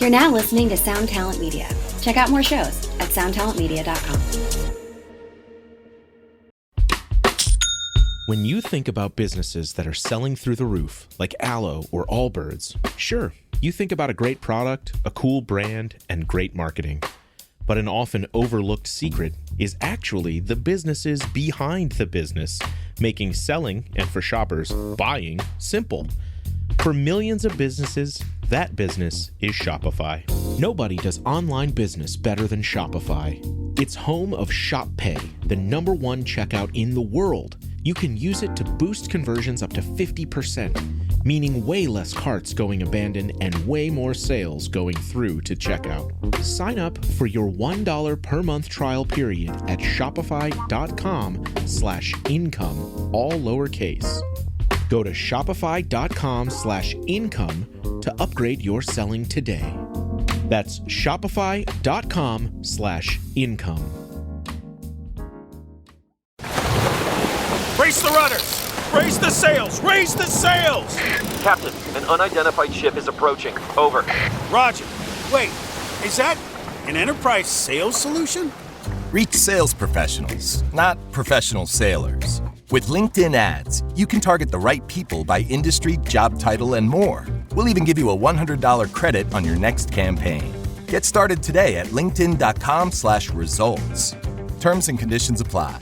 You're now listening to Sound Talent Media. Check out more shows at soundtalentmedia.com. When you think about businesses that are selling through the roof, like Aloe or Allbirds, sure, you think about a great product, a cool brand, and great marketing. But an often overlooked secret is actually the businesses behind the business, making selling, and for shoppers, buying, simple. For millions of businesses, that business is Shopify. Nobody does online business better than Shopify. It's home of Shop Pay, the #1 checkout in the world. You can use it to boost conversions up to 50%, meaning way less carts going abandoned and way more sales going through to checkout. Sign up for your $1 per month trial period at shopify.com/income, all lowercase. Go to shopify.com/income to upgrade your selling today. That's shopify.com/income. Raise the rudders! Raise the sails! Raise the sails! Captain, an unidentified ship is approaching. Over. Roger. Wait, is that an enterprise sales solution? Reach sales professionals, not professional sailors. With LinkedIn ads, you can target the right people by industry, job title, and more. We'll even give you a $100 credit on your next campaign. Get started today at linkedin.com/results. Terms and conditions apply.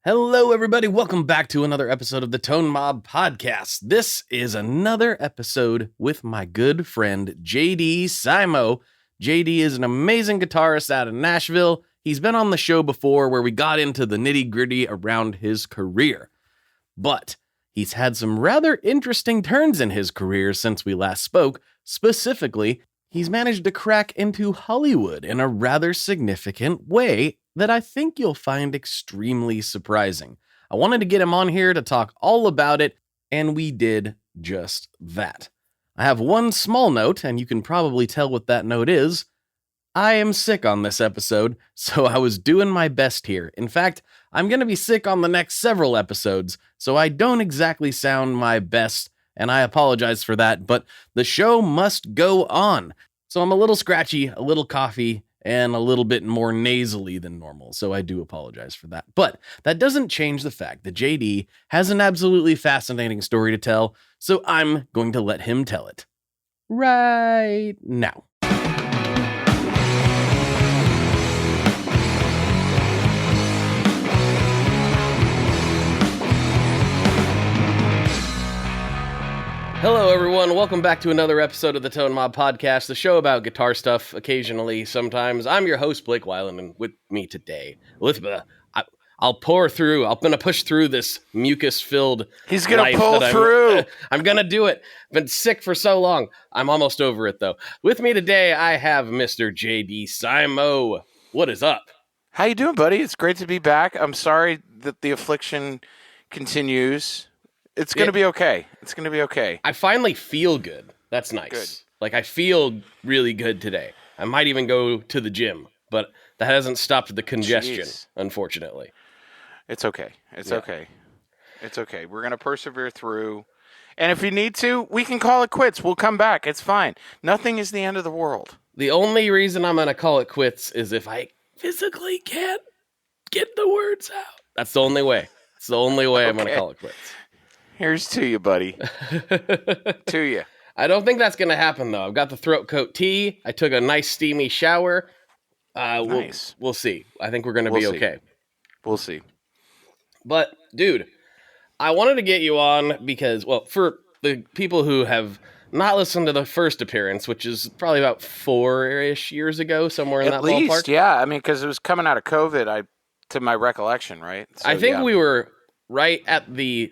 Hello, everybody. Welcome back to another episode of the Tone Mob Podcast. This is another episode with my good friend, JD Simo. JD is an amazing guitarist out of Nashville. He's been on the show before where we got into the nitty-gritty around his career. But he's had some rather interesting turns in his career since we last spoke. Specifically, he's managed to crack into Hollywood in a rather significant way that I think you'll find extremely surprising. I wanted to get him on here to talk all about it, and we did just that. I have one small note, and you can probably tell what that note is. I am sick on this episode, so I was doing my best here. In fact, I'm going to be sick on the next several episodes, so I don't exactly sound my best, and I apologize for that, but the show must go on. So I'm a little scratchy, a little coughy, and a little bit more nasally than normal, so I do apologize for that. But that doesn't change the fact that JD has an absolutely fascinating story to tell, so I'm going to let him tell it right now. Hello, everyone. Welcome back to another episode of the Tone Mob Podcast, the show about guitar stuff, occasionally, sometimes. I'm your host, Blake Weiland, and with me today, I'll pour through. I'm going to push through this mucus-filled He's going to pull through. I'm going to do it. Been sick for so long. I'm almost over it, though. With me today, I have Mr. JD Simo. What is up? How you doing, buddy? It's great to be back. I'm sorry that the affliction continues. It's going to be okay. It's going to be okay. I finally feel good. That's nice. Good. Like, I feel really good today. I might even go to the gym, but that hasn't stopped the congestion, unfortunately. It's okay. It's okay. It's okay. We're going to persevere through. And if you need to, we can call it quits. We'll come back. It's fine. Nothing is the end of the world. The only reason I'm going to call it quits is if I physically can't get the words out. That's the only way. It's the only way I'm going to call it quits. Here's to you, buddy. To you. I don't think that's going to happen, though. I've got the throat coat tea. I took a nice steamy shower. Nice. We'll see. I think we're going to be okay. We'll see. But, dude, I wanted to get you on because, well, for the people who have not listened to the first appearance, which is probably about 4-ish years ago, somewhere in that ballpark. At least, yeah. I mean, because it was coming out of COVID, to my recollection, right? So, I think we were right at the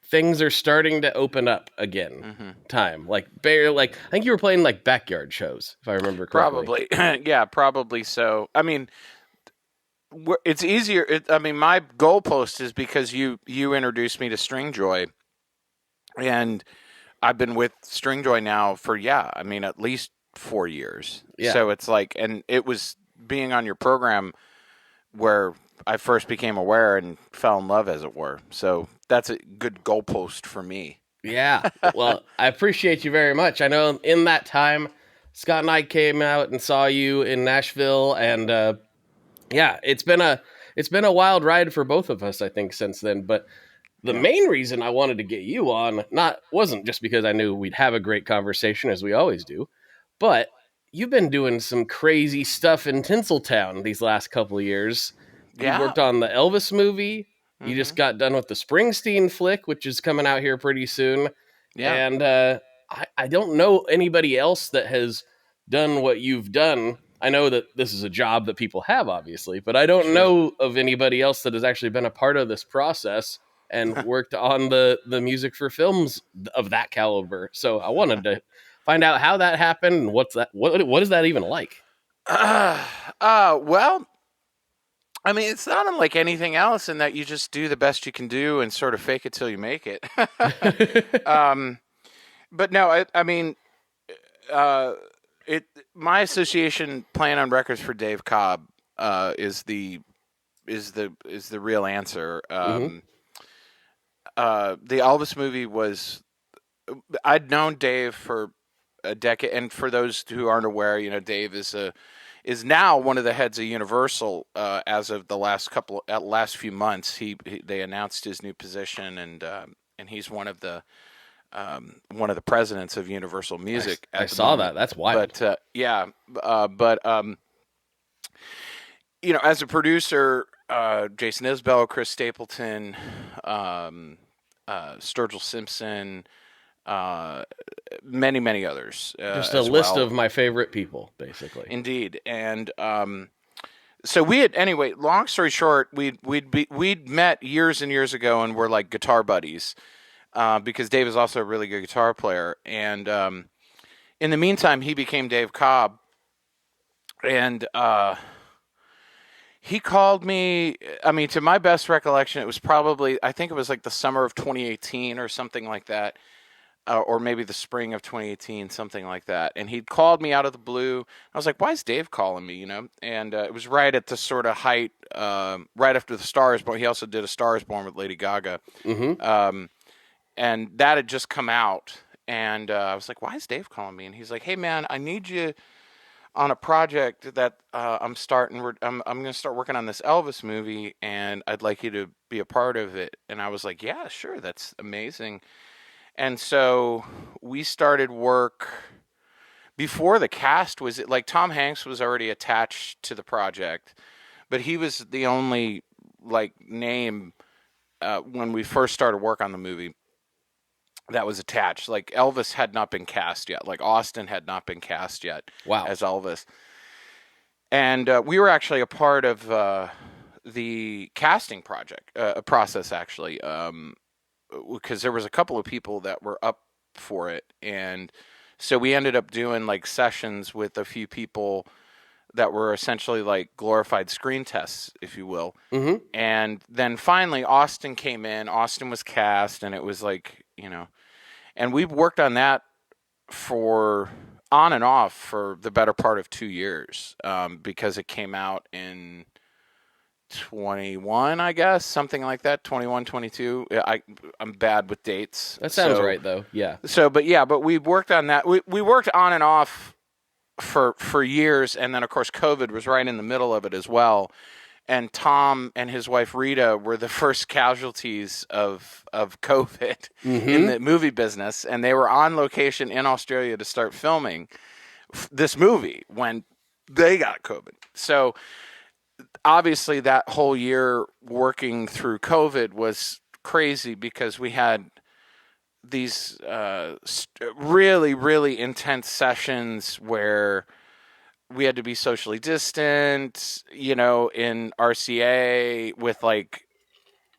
things are starting to open up again time. Like, I think you were playing, like, backyard shows, if I remember correctly. Probably. Yeah, probably so. I mean, it's easier. My goalpost is because you introduced me to Stringjoy, and I've been with Stringjoy now for, at least 4 years. Yeah. So it's like, and it was being on your program where I first became aware and fell in love, as it were. So that's a good goalpost for me. Yeah. Well, I appreciate you very much. I know in that time, Scott and I came out and saw you in Nashville, and yeah, it's been a wild ride for both of us, I think, since then. But the main reason I wanted to get you on wasn't just because I knew we'd have a great conversation, as we always do, but you've been doing some crazy stuff in Tinseltown these last couple of years. Yeah. You worked on the Elvis movie. You just got done with the Springsteen flick, which is coming out here pretty soon. Yeah. And I don't know anybody else that has done what you've done. I know that this is a job that people have, obviously, but I don't know of anybody else that has actually been a part of this process and worked on the music for films of that caliber. So I wanted to find out how that happened and what is that even like? Well, I mean, it's not unlike anything else in that you just do the best you can do and sort of fake it till you make it. But no, I mean, my association playing on records for Dave Cobb is the real answer. The Elvis movie was, I'd known Dave for a decade, and for those who aren't aware, you know, Dave is now one of the heads of Universal as of the last few months. They announced his new position, and he's one of the presidents of Universal Music. I saw that. That's wild. But you know, as a producer, Jason Isbell, Chris Stapleton, Sturgill Simpson, many others. Just a list of my favorite people, basically. Indeed, and so we had, anyway. Long story short, we'd met years and years ago, and we're like guitar buddies. Because Dave is also a really good guitar player. And in the meantime, he became Dave Cobb. And he called me, I mean, to my best recollection, it was probably, I think it was like the summer of 2018 or something like that. Or maybe the spring of 2018, something like that. And he'd called me out of the blue. I was like, why is Dave calling me, you know? And it was right at the sort of height, right after the Star is Born. He also did A Star is Born with Lady Gaga. Mm-hmm. And that had just come out, and I was like, why is Dave calling me? And he's like, hey, man, I need you on a project that I'm starting. I'm going to start working on this Elvis movie, and I'd like you to be a part of it. And I was like, yeah, sure, that's amazing. And so we started work before the cast was, like, Tom Hanks was already attached to the project, but he was the only, like, name when we first started work on the movie that was attached. Like, Elvis had not been cast yet. Like, Austin had not been cast yet. Wow. As Elvis. And we were actually a part of the casting process, actually, because there was a couple of people that were up for it. And so we ended up doing, like, sessions with a few people that were essentially like glorified screen tests, if you will. Mm-hmm. And then finally Austin came in. Austin was cast, and it was like, you know, and we've worked on that for on and off for the better part of 2 years, because it came out in 21, I guess, something like that, 21, 22. I'm bad with dates. That sounds right, though. Yeah. So, but we worked on that. We worked on and off for years, and then of course COVID was right in the middle of it as well. And Tom and his wife Rita were the first casualties of COVID in the movie business, and they were on location in Australia to start filming this movie when they got COVID. So obviously that whole year working through COVID was crazy, because we had these really, really intense sessions where we had to be socially distant, you know, in RCA with like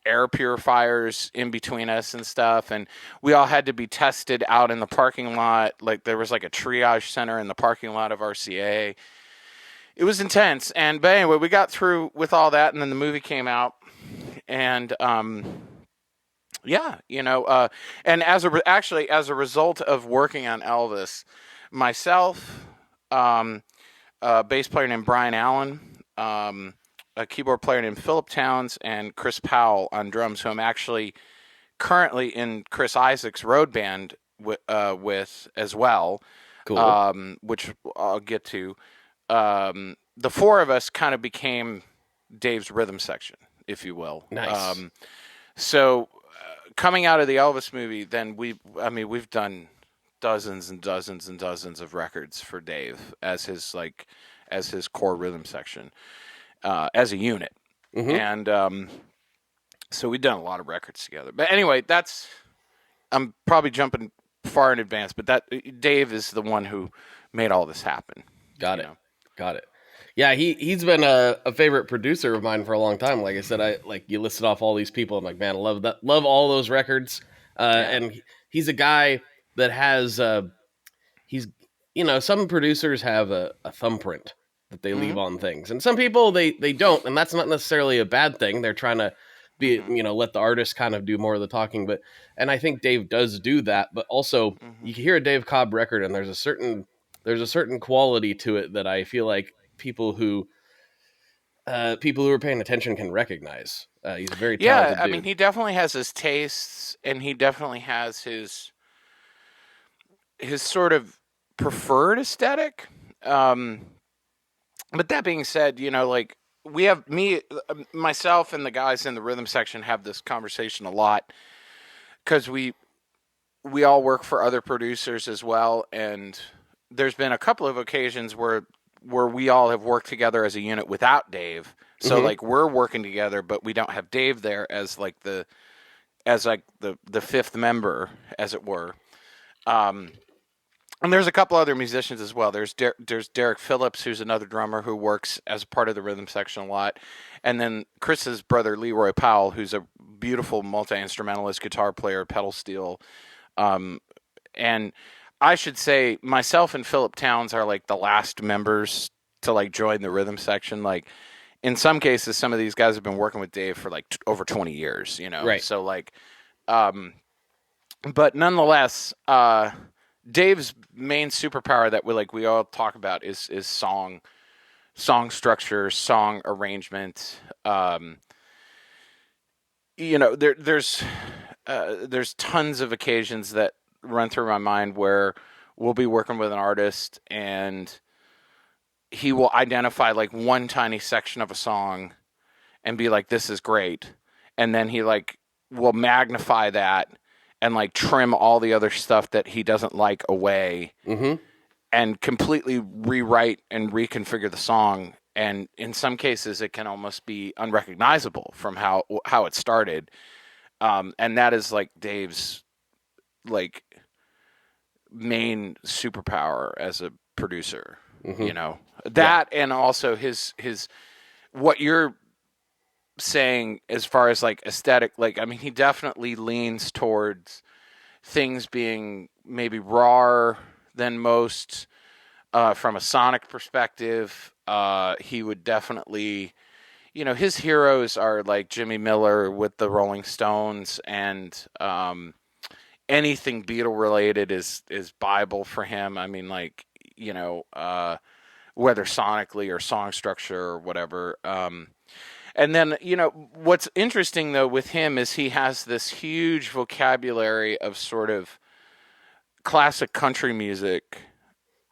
air purifiers in between us and stuff. And we all had to be tested out in the parking lot. Like there was like a triage center in the parking lot of RCA. It was intense. But anyway, we got through with all that, and then the movie came out. And, yeah, you know, and as a result of working on Elvis, myself, a bass player named Brian Allen, a keyboard player named Philip Towns, and Chris Powell on drums, who I'm actually currently in Chris Isaac's road band with as well. Cool. which I'll get to. The four of us kind of became Dave's rhythm section, if you will. Nice. So coming out of the Elvis movie, then we've done dozens and dozens and dozens of records for Dave as his core rhythm section, as a unit. Mm-hmm. And so we've done a lot of records together. But anyway, I'm probably jumping far in advance, but that Dave is the one who made all this happen. Got it. Yeah, he's been a favorite producer of mine for a long time. Like I said, you listed off all these people. I'm like, man, I love all those records. And he's a guy that has some producers have a thumbprint that they leave on things, and some people they don't, and that's not necessarily a bad thing. They're trying to let the artist kind of do more of the talking. And I think Dave does do that, but also you can hear a Dave Cobb record, and there's a certain quality to it that I feel like people who are paying attention can recognize. He's a very talented dude. I mean, he definitely has his tastes, and he definitely has his sort of preferred aesthetic. But that being said, we have myself and the guys in the rhythm section have this conversation a lot, because we all work for other producers as well, and there's been a couple of occasions where we all have worked together as a unit without Dave. So we're working together, but we don't have Dave there as the fifth member, as it were. And there's a couple other musicians as well. There's Derek Phillips, who's another drummer who works as part of the rhythm section a lot. And then Chris's brother, Leroy Powell, who's a beautiful multi-instrumentalist, guitar player, pedal steel. And I should say myself and Philip Towns are the last members to join the rhythm section. In some cases, some of these guys have been working with Dave for over 20 years, Right. So but nonetheless, Dave's main superpower that we all talk about is song structure, song arrangement. There's tons of occasions that run through my mind where we'll be working with an artist and he will identify one tiny section of a song and be like, this is great. And then he will magnify that and trim all the other stuff that he doesn't like away, and completely rewrite and reconfigure the song. And in some cases it can almost be unrecognizable from how it started. And that is Dave's main superpower as a producer, and also his what you're saying as far as aesthetic, he definitely leans towards things being maybe rawer than most, from a sonic perspective. He would definitely, his heroes are Jimmy Miller with the Rolling Stones, and anything Beatle related is Bible for him. Whether sonically or song structure or whatever. And then, what's interesting though with him is he has this huge vocabulary of sort of classic country music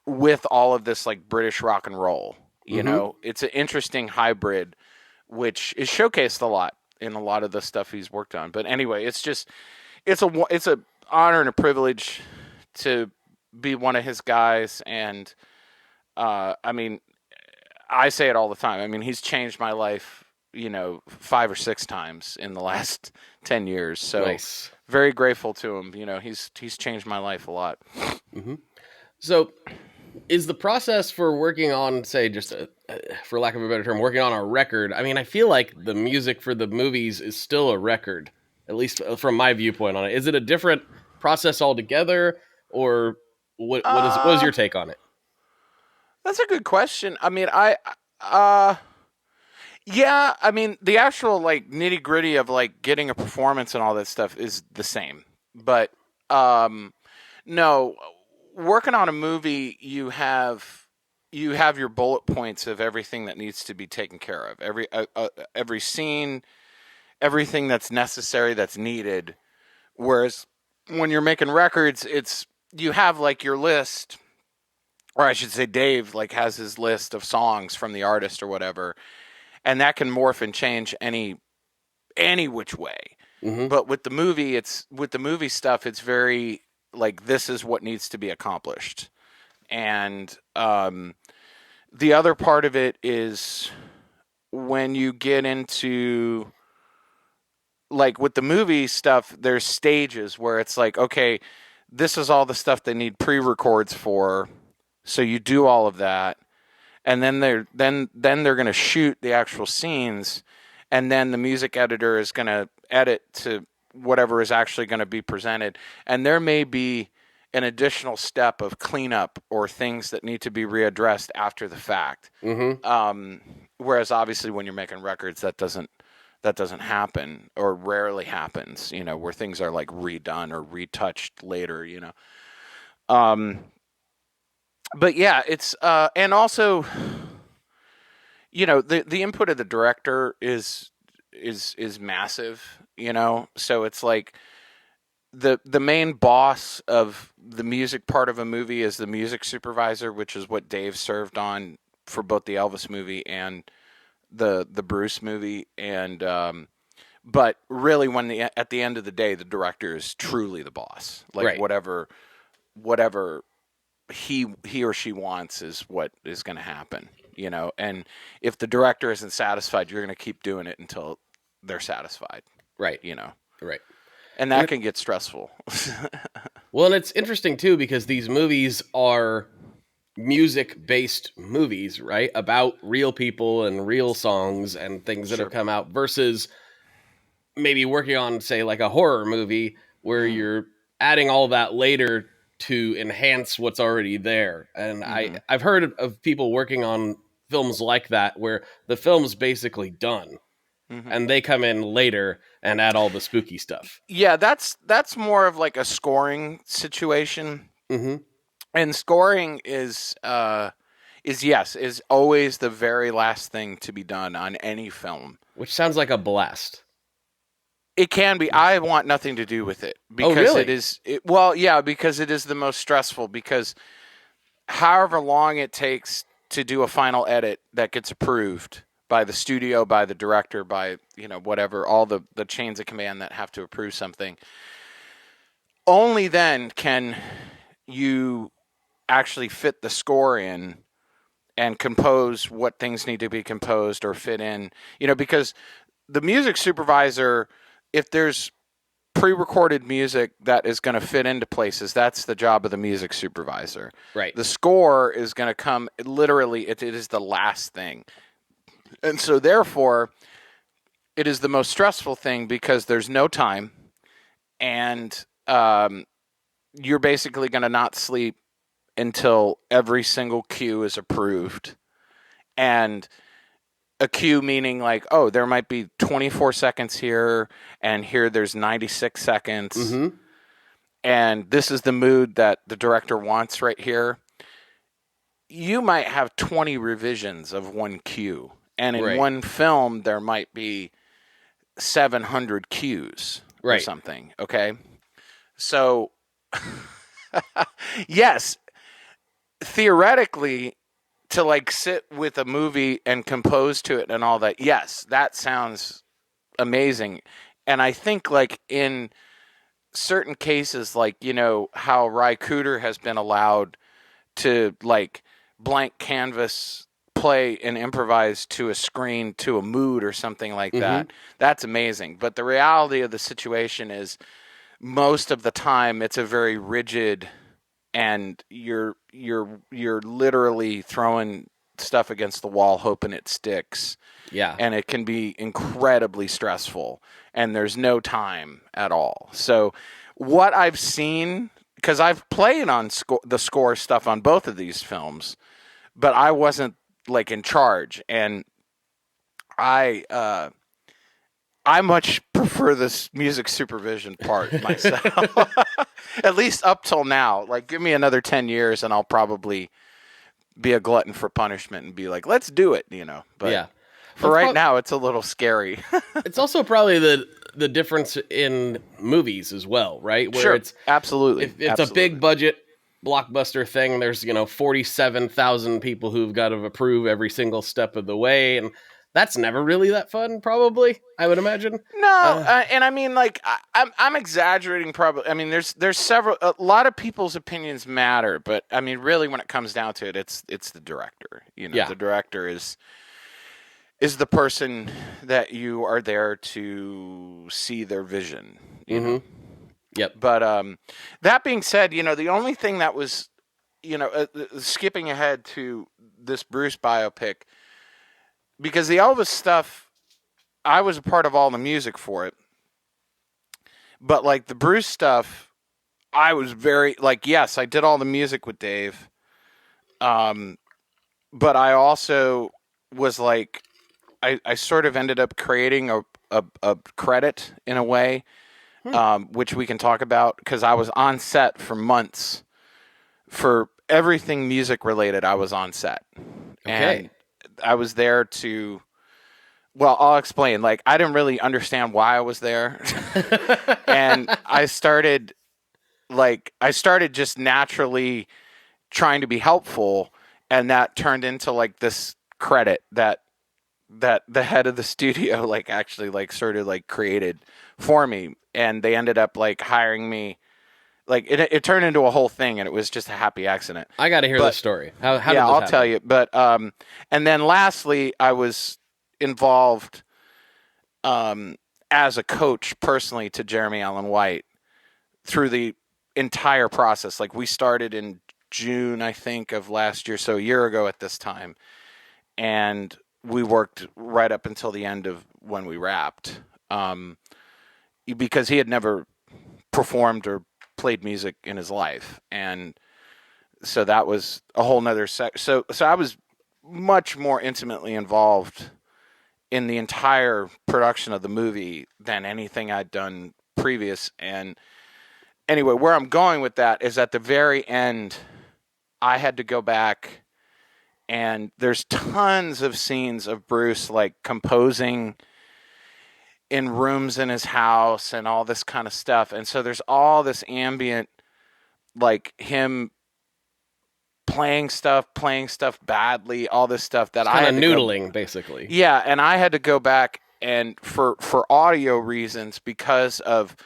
with all of this British rock and roll. It's an interesting hybrid, which is showcased a lot in a lot of the stuff he's worked on. But anyway, it's a honor and a privilege to be one of his guys. And I say it all the time. He's changed my life, 5 or 6 times in the last 10 years. So nice. Very grateful to him. He's changed my life a lot. So is the process for working on, say, just for lack of a better term, working on a record? I feel like the music for the movies is still a record, at least from my viewpoint on it. Is it a different process altogether, or what is your take on it? That's a good question. The actual nitty gritty of getting a performance and all that stuff is the same. But no, working on a movie, you have your bullet points of everything that needs to be taken care of. Every scene, everything that's necessary, that's needed. Whereas when you're making records, you have your list, or I should say Dave, like, has his list of songs from the artist or whatever, and that can morph and change any which way. Mm-hmm. But with the movie stuff, it's very like, this is what needs to be accomplished. And the other part of it is when you get into, like, with the movie stuff, there's stages where it's like, okay, this is all the stuff they need pre-records for. So you do all of that, and then they're going to shoot the actual scenes, and then the music editor is going to edit to whatever is actually going to be presented. And there may be an additional step of cleanup or things that need to be readdressed after the fact. Mm-hmm. Whereas obviously when you're making records, that doesn't happen, or rarely happens, where things are like redone or retouched later, But yeah, it's and also, the input of the director is massive, So it's like the main boss of the music part of a movie is the music supervisor, which is what Dave served on for both the Elvis movie and the Bruce movie. And but really, at the end of the day, the director is truly the boss. Like, right. whatever he or she wants is what is going to happen, and if the director isn't satisfied, you're going to keep doing it until they're satisfied. Right. Right. And that can get stressful. Well, and it's interesting too, because these movies are music-based movies, right? About real people and real songs and things that have come out, versus maybe working on, say, like a horror movie where you're adding all that later to enhance what's already there. And I've heard of people working on films like that where the film's basically done and they come in later and add all the spooky stuff. Yeah, that's more of like a scoring situation. Mm-hmm. And scoring is always the very last thing to be done on any film. Which sounds like a blast. It can be. I want nothing to do with it because really? because it is the most stressful, because however long it takes to do a final edit that gets approved by the studio, by the director, by, whatever, all the chains of command that have to approve something, only then can you actually fit the score in and compose what things need to be composed or fit in, because the music supervisor, if there's pre-recorded music that is going to fit into places, that's the job of the music supervisor. Right. The score is going to come, literally, it is the last thing. And so therefore, it is the most stressful thing because there's no time, and you're basically going to not sleep until every single cue is approved. And a cue meaning like, oh, there might be 24 seconds here, and here there's 96 seconds. Mm-hmm. And this is the mood that the director wants right here. You might have 20 revisions of one cue. And in one film, there might be 700 cues or something. Okay. So, yes, theoretically, to like sit with a movie and compose to it and all that, yes, that sounds amazing. And I think like in certain cases, like, how Ry Cooder has been allowed to like blank canvas play and improvise to a screen, to a mood or something like that. That's amazing. But the reality of the situation is most of the time it's a very rigid, and you're literally throwing stuff against the wall hoping it sticks. Yeah. And it can be incredibly stressful, and there's no time at all. So what I've seen, because I've played on the score stuff on both of these films, but I wasn't like in charge, and I much prefer this music supervision part myself. At least up till now. Like, give me another 10 years and I'll probably be a glutton for punishment and be like, let's do it, But yeah. For right now, it's a little scary. It's also probably the difference in movies as well, right? Where sure, it's absolutely. If it's a big budget blockbuster thing, there's, 47,000 people who've got to approve every single step of the way. And that's never really that fun, probably, I would imagine. No, and I mean, like, I'm exaggerating. Probably, I mean, there's a lot of people's opinions matter, but I mean, really, when it comes down to it, it's the director. The director is the person that you are there to see their vision. You know? Yep. But that being said, the only thing that was, skipping ahead to this Bruce biopic. Because the Elvis stuff, I was a part of all the music for it. But, like, the Bruce stuff, I was very, like, yes, I did all the music with Dave. But I also was, like, I sort of ended up creating a credit in a way, which we can talk about. Because I was on set for months. For everything music-related, I was on set. Okay. And I was there to, well, I'll explain. Like, I didn't really understand why I was there. And I started just naturally trying to be helpful. And that turned into, like, this credit that the head of the studio, like, actually, like, sort of, like, created for me. And they ended up, like, hiring me. Like, it turned into a whole thing, and it was just a happy accident. I got to hear this story. How did this I'll happen? tell you. But and then lastly, I was involved as a coach personally to Jeremy Allen White through the entire process. Like, we started in June, I think, of last year, so a year ago at this time, and we worked right up until the end of when we wrapped, because he had never performed or played music in his life, and so that was a whole nother so I was much more intimately involved in the entire production of the movie than anything I'd done previous. And anyway, where I'm going with that is at the very end, I had to go back, and there's tons of scenes of Bruce, like, composing in rooms in his house and all this kind of stuff. And so there's all this ambient, like, him playing stuff badly, all this stuff that I had kind of noodling, basically. Yeah, and I had to go back, and for audio reasons, because of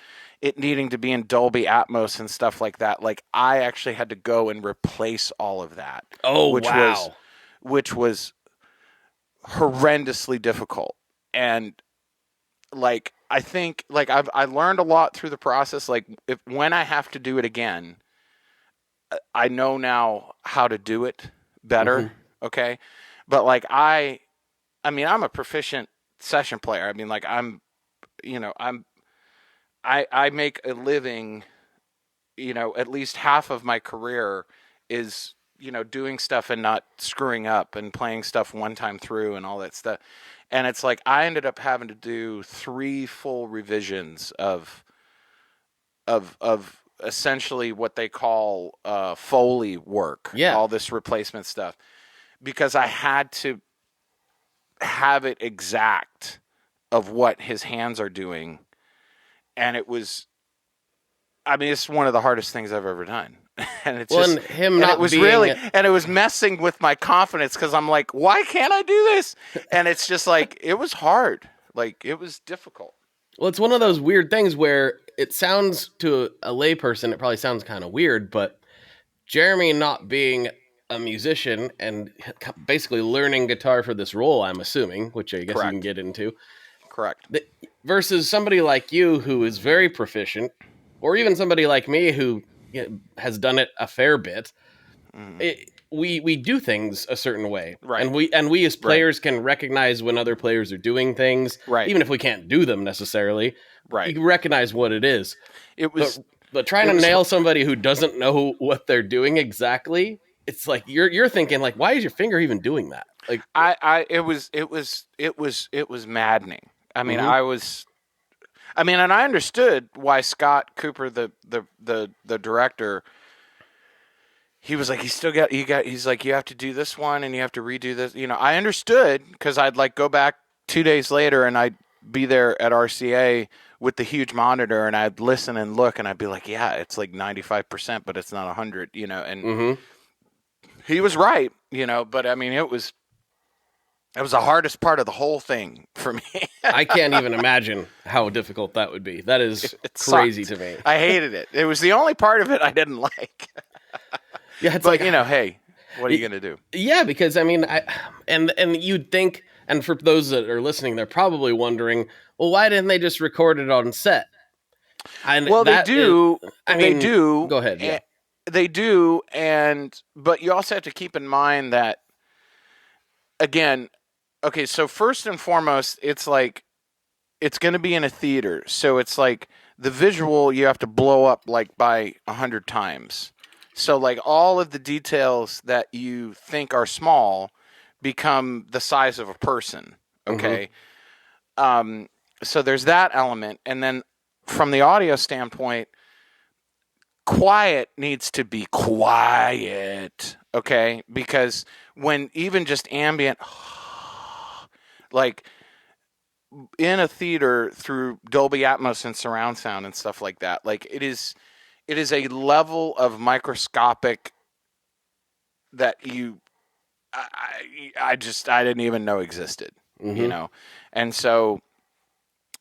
it needing to be in Dolby Atmos and stuff like that, like, I actually had to go and replace all of that. Oh, which was horrendously difficult. And, like, I think, like, I learned a lot through the process. Like, when I have to do it again, I know now how to do it better. Okay. But, like, I mean, I'm a proficient session player. I mean, like, I make a living, at least half of my career is, doing stuff and not screwing up and playing stuff one time through and all that stuff. And it's like, I ended up having to do 3 full revisions of essentially what they call Foley work. Yeah. All this replacement stuff. Because I had to have it exact of what his hands are doing. And it was, I mean, it's one of the hardest things I've ever done. And it's well, and it was messing with my confidence, because I'm like, why can't I do this? And it's just like, it was hard. Like, it was difficult. Well, it's one of those weird things where it sounds to a layperson, it probably sounds kind of weird, but Jeremy not being a musician and basically learning guitar for this role, I'm assuming, which I guess Correct. you can get into. Correct. Versus somebody like you who is very proficient, or even somebody like me who has done it a fair bit. We do things a certain way, right? And we as players can recognize when other players are doing things, right? Even if we can't do them necessarily, right? You can recognize what it is. It was, but trying to nail somebody who doesn't know what they're doing exactly, it's like you're thinking, like, why is your finger even doing that? Like, it was maddening. I mean, and I understood why Scott Cooper, the director, he was like, he's like, you have to do this one and you have to redo this. I understood, because I'd, like, go back 2 days later and be there at RCA with the huge monitor, and I'd listen and look, and I'd be like, yeah, it's like 95%, but it's not 100, and he was right, but I mean, it was the hardest part of the whole thing for me. I can't even imagine how difficult that would be. That is crazy to me. I hated it. It was the only part of it I didn't like. Yeah, it's but like, hey, what are you going to do? Yeah, because I mean, and you'd think, and for those that are listening, they're probably wondering, well, why didn't they just record it on set? And well, they do. They do. Go ahead. Yeah. They do, but you also have to keep in mind that, again, okay, so first and foremost, it's like, it's going to be in a theater. So it's like the visual you have to blow up like by 100 times. So like all of the details that you think are small become the size of a person. Okay. So there's that element. And then from the audio standpoint, quiet needs to be quiet. Okay. Because when even just ambient, like in a theater through Dolby Atmos and surround sound and stuff like that, like it is a level of microscopic that I didn't even know existed, and so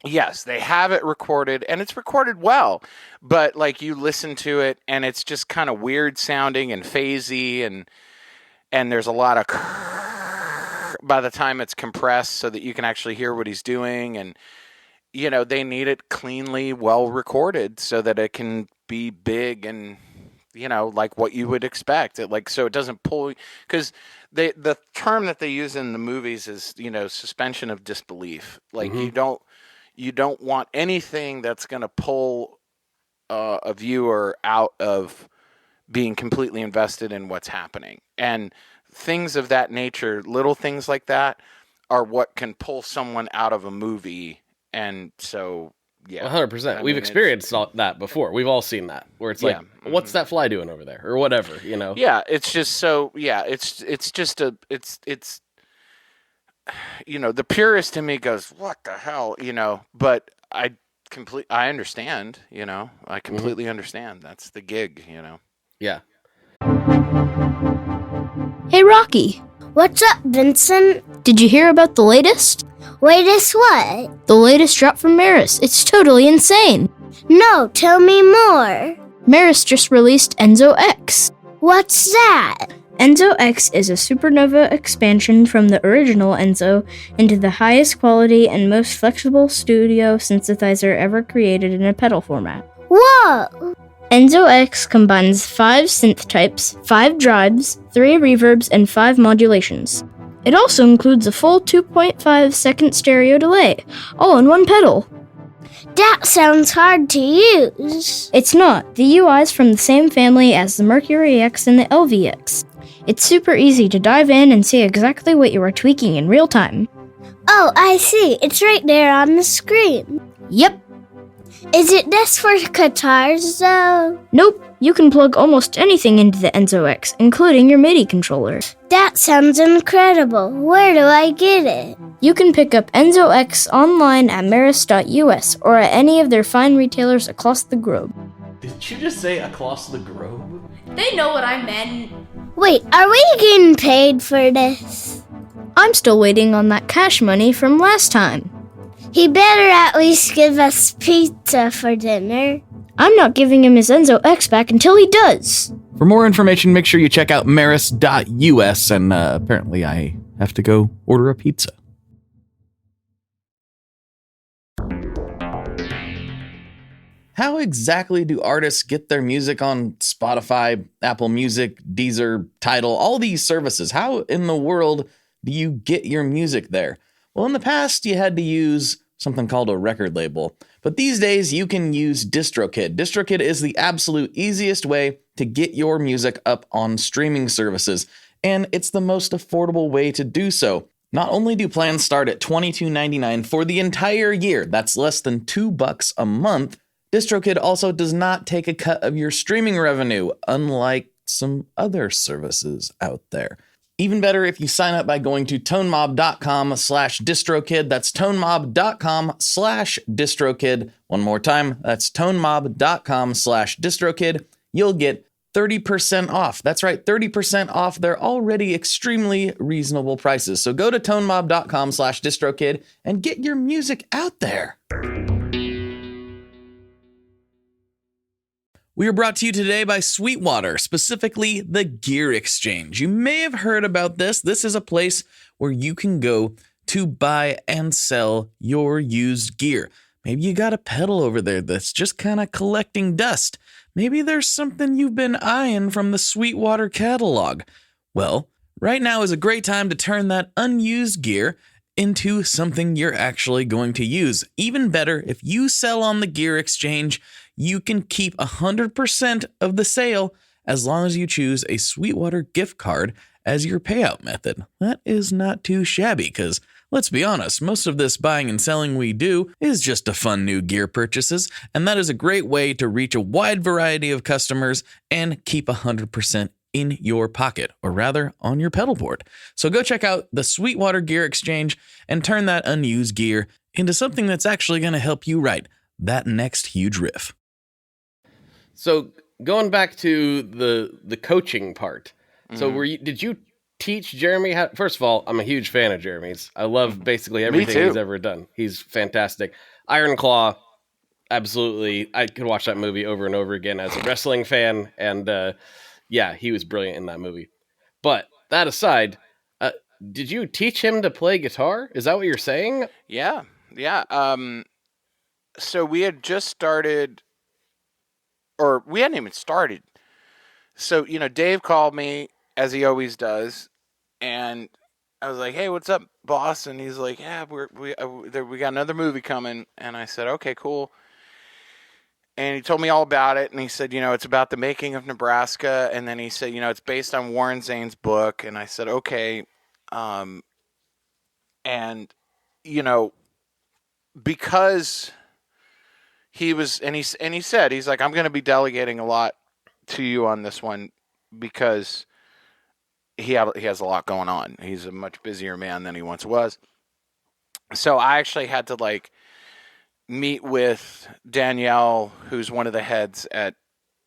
yes, they have it recorded and it's recorded well, but like you listen to it and it's just kind of weird sounding and phasey and there's a lot of by the time it's compressed so that you can actually hear what he's doing. And, they need it cleanly, well recorded so that it can be big and, like what you would expect. So it doesn't pull, because the term that they use in the movies is, suspension of disbelief. Like you don't want anything that's going to pull a viewer out of being completely invested in what's happening. And things of that nature, little things like that, are what can pull someone out of a movie. And so, yeah. 100%. We've experienced that before. We've all seen that, where it's like, what's that fly doing over there? Or whatever, Yeah, it's just so, it's just the purist in me goes, what the hell, but I understand, I completely understand. That's the gig, Yeah. Hey, Rocky. What's up, Vincent? Did you hear about the latest? Latest what? The latest drop from Maris. It's totally insane. No, tell me more. Maris just released Enzo X. What's that? Enzo X is a supernova expansion from the original Enzo into the highest quality and most flexible studio synthesizer ever created in a pedal format. Whoa! Enzo X combines 5 synth types, 5 drives, 3 reverbs, and 5 modulations. It also includes a full 2.5 second stereo delay, all in one pedal. That sounds hard to use. It's not. The UI is from the same family as the Mercury X and the LVX. It's super easy to dive in and see exactly what you are tweaking in real time. Oh, I see. It's right there on the screen. Yep. Is it just for guitars, though? Nope. You can plug almost anything into the Enzo X, including your MIDI controller. That sounds incredible. Where do I get it? You can pick up Enzo X online at maris.us or at any of their fine retailers across the globe. Did you just say across the globe? They know what I meant. Wait, are we getting paid for this? I'm still waiting on that cash money from last time. He better at least give us pizza for dinner. I'm not giving him his Enzo X back until he does. For more information, make sure you check out maris.us, and apparently I have to go order a pizza. How exactly do artists get their music on Spotify, Apple Music, Deezer, Tidal, all these services? How in the world do you get your music there? Well, in the past, you had to use something called a record label. But these days, you can use DistroKid. DistroKid is the absolute easiest way to get your music up on streaming services. And it's the most affordable way to do so. Not only do plans start at $22.99 for the entire year, that's less than $2 a month, DistroKid also does not take a cut of your streaming revenue, unlike some other services out there. Even better if you sign up by going to tonemob.com/distrokid. That's tonemob.com/distrokid. One more time, that's tonemob.com/distrokid. You'll get 30% off. That's right, 30% off their already extremely reasonable prices. So go to tonemob.com/distrokid and get your music out there. We are brought to you today by Sweetwater, specifically the Gear Exchange. You may have heard about this. This is a place where you can go to buy and sell your used gear. Maybe you got a pedal over there that's just kind of collecting dust. Maybe there's something you've been eyeing from the Sweetwater catalog. Well, right now is a great time to turn that unused gear into something you're actually going to use. Even better, if you sell on the Gear Exchange, you can keep 100% of the sale as long as you choose a Sweetwater gift card as your payout method. That is not too shabby because, let's be honest, most of this buying and selling we do is just to fund new gear purchases, and that is a great way to reach a wide variety of customers and keep 100% in your pocket, or rather on your pedal board. So go check out the Sweetwater Gear Exchange and turn that unused gear into something that's actually going to help you write that next huge riff. So going back to the coaching part, so did you teach Jeremy how? First of all, I'm a huge fan of Jeremy's. I love basically everything he's ever done. He's fantastic. Iron Claw, absolutely. I could watch that movie over and over again as a wrestling fan, and yeah, he was brilliant in that movie. But that aside, did you teach him to play guitar? Is that what you're saying? Yeah. So we had just started, or we hadn't even started. So, Dave called me, as he always does, and I was like, "Hey, what's up, boss?" And he's like, "Yeah, we got another movie coming." And I said, "Okay, cool." And he told me all about it, and he said, it's about the making of Nebraska, and then he said, it's based on Warren Zane's book, and I said, okay, and, because he was, and he said, he's like, I'm going to be delegating a lot to you on this one, because he has a lot going on. He's a much busier man than he once was. So I actually had to, meet with Danielle, who's one of the heads at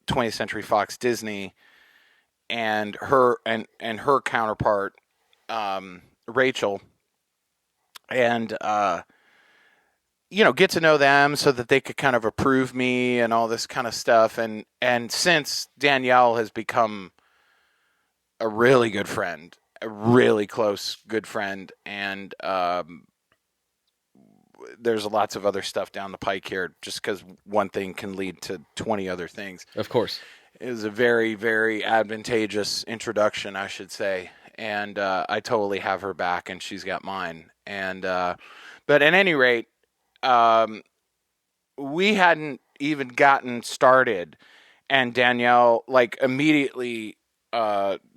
20th Century Fox Disney, and her counterpart, Rachel, and get to know them so that they could kind of approve me and all this kind of stuff. And since Danielle has become a really good friend, a really close good friend, and there's lots of other stuff down the pike here, just because one thing can lead to 20 other things. Of course. It was a very, very advantageous introduction, I should say. And I totally have her back, and she's got mine. And but at any rate, we hadn't even gotten started. And Danielle, immediately,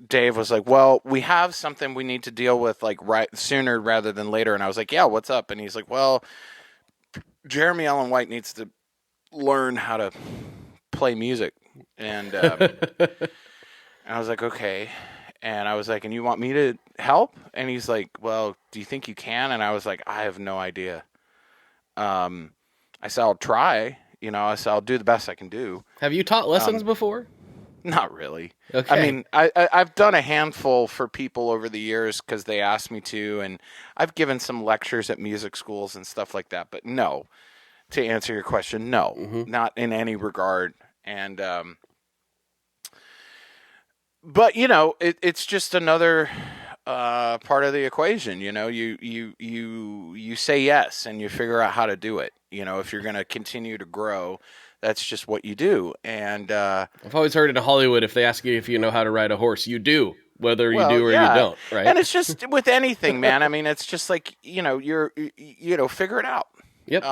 Dave was like, well, we have something we need to deal with right sooner rather than later. And I was like, yeah, what's up? And he's like, well, Jeremy Allen White needs to learn how to play music. And I was like, okay. And I was like, and you want me to help? And he's like, well, do you think you can? And I was like, I have no idea. I said, I'll try, I said, I'll do the best I can do. Have you taught lessons before? Not really. Okay. I mean, I've done a handful for people over the years because they asked me to, and I've given some lectures at music schools and stuff like that. But no, to answer your question, no, not in any regard. And, but it's just another part of the equation. You say yes, and you figure out how to do it. If you're going to continue to grow, that's just what you do. And I've always heard in Hollywood, if they ask you if you know how to ride a horse, you do, whether you do or you don't, right? And it's just with anything, man. I mean, it's just you're figure it out. Yep.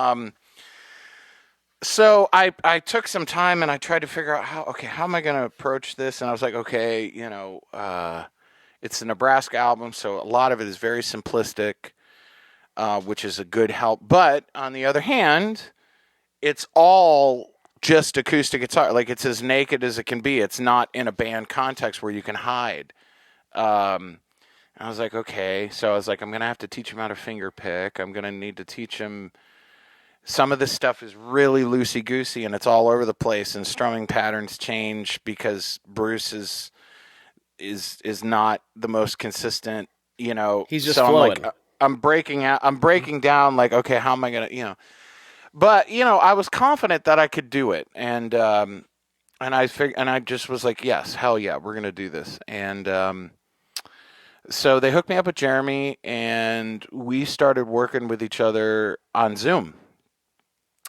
So I took some time and I tried to figure out how am I going to approach this? And I was like, okay, it's a Nebraska album, so a lot of it is very simplistic, which is a good help. But on the other hand, it's all just acoustic guitar. It's as naked as it can be. It's not in a band context where you can hide. And I was like, okay. So I was like, I'm going to have to teach him how to fingerpick. I'm going to need to teach him. Some of this stuff is really loosey-goosey, and it's all over the place, and strumming patterns change because Bruce is not the most consistent, you know. He's just so flowing. I'm breaking down, like, okay, how am I going to, you know. But, you know, I was confident that I could do it, and I just was like, yes, hell yeah, we're going to do this. And so they hooked me up with Jeremy, and we started working with each other on Zoom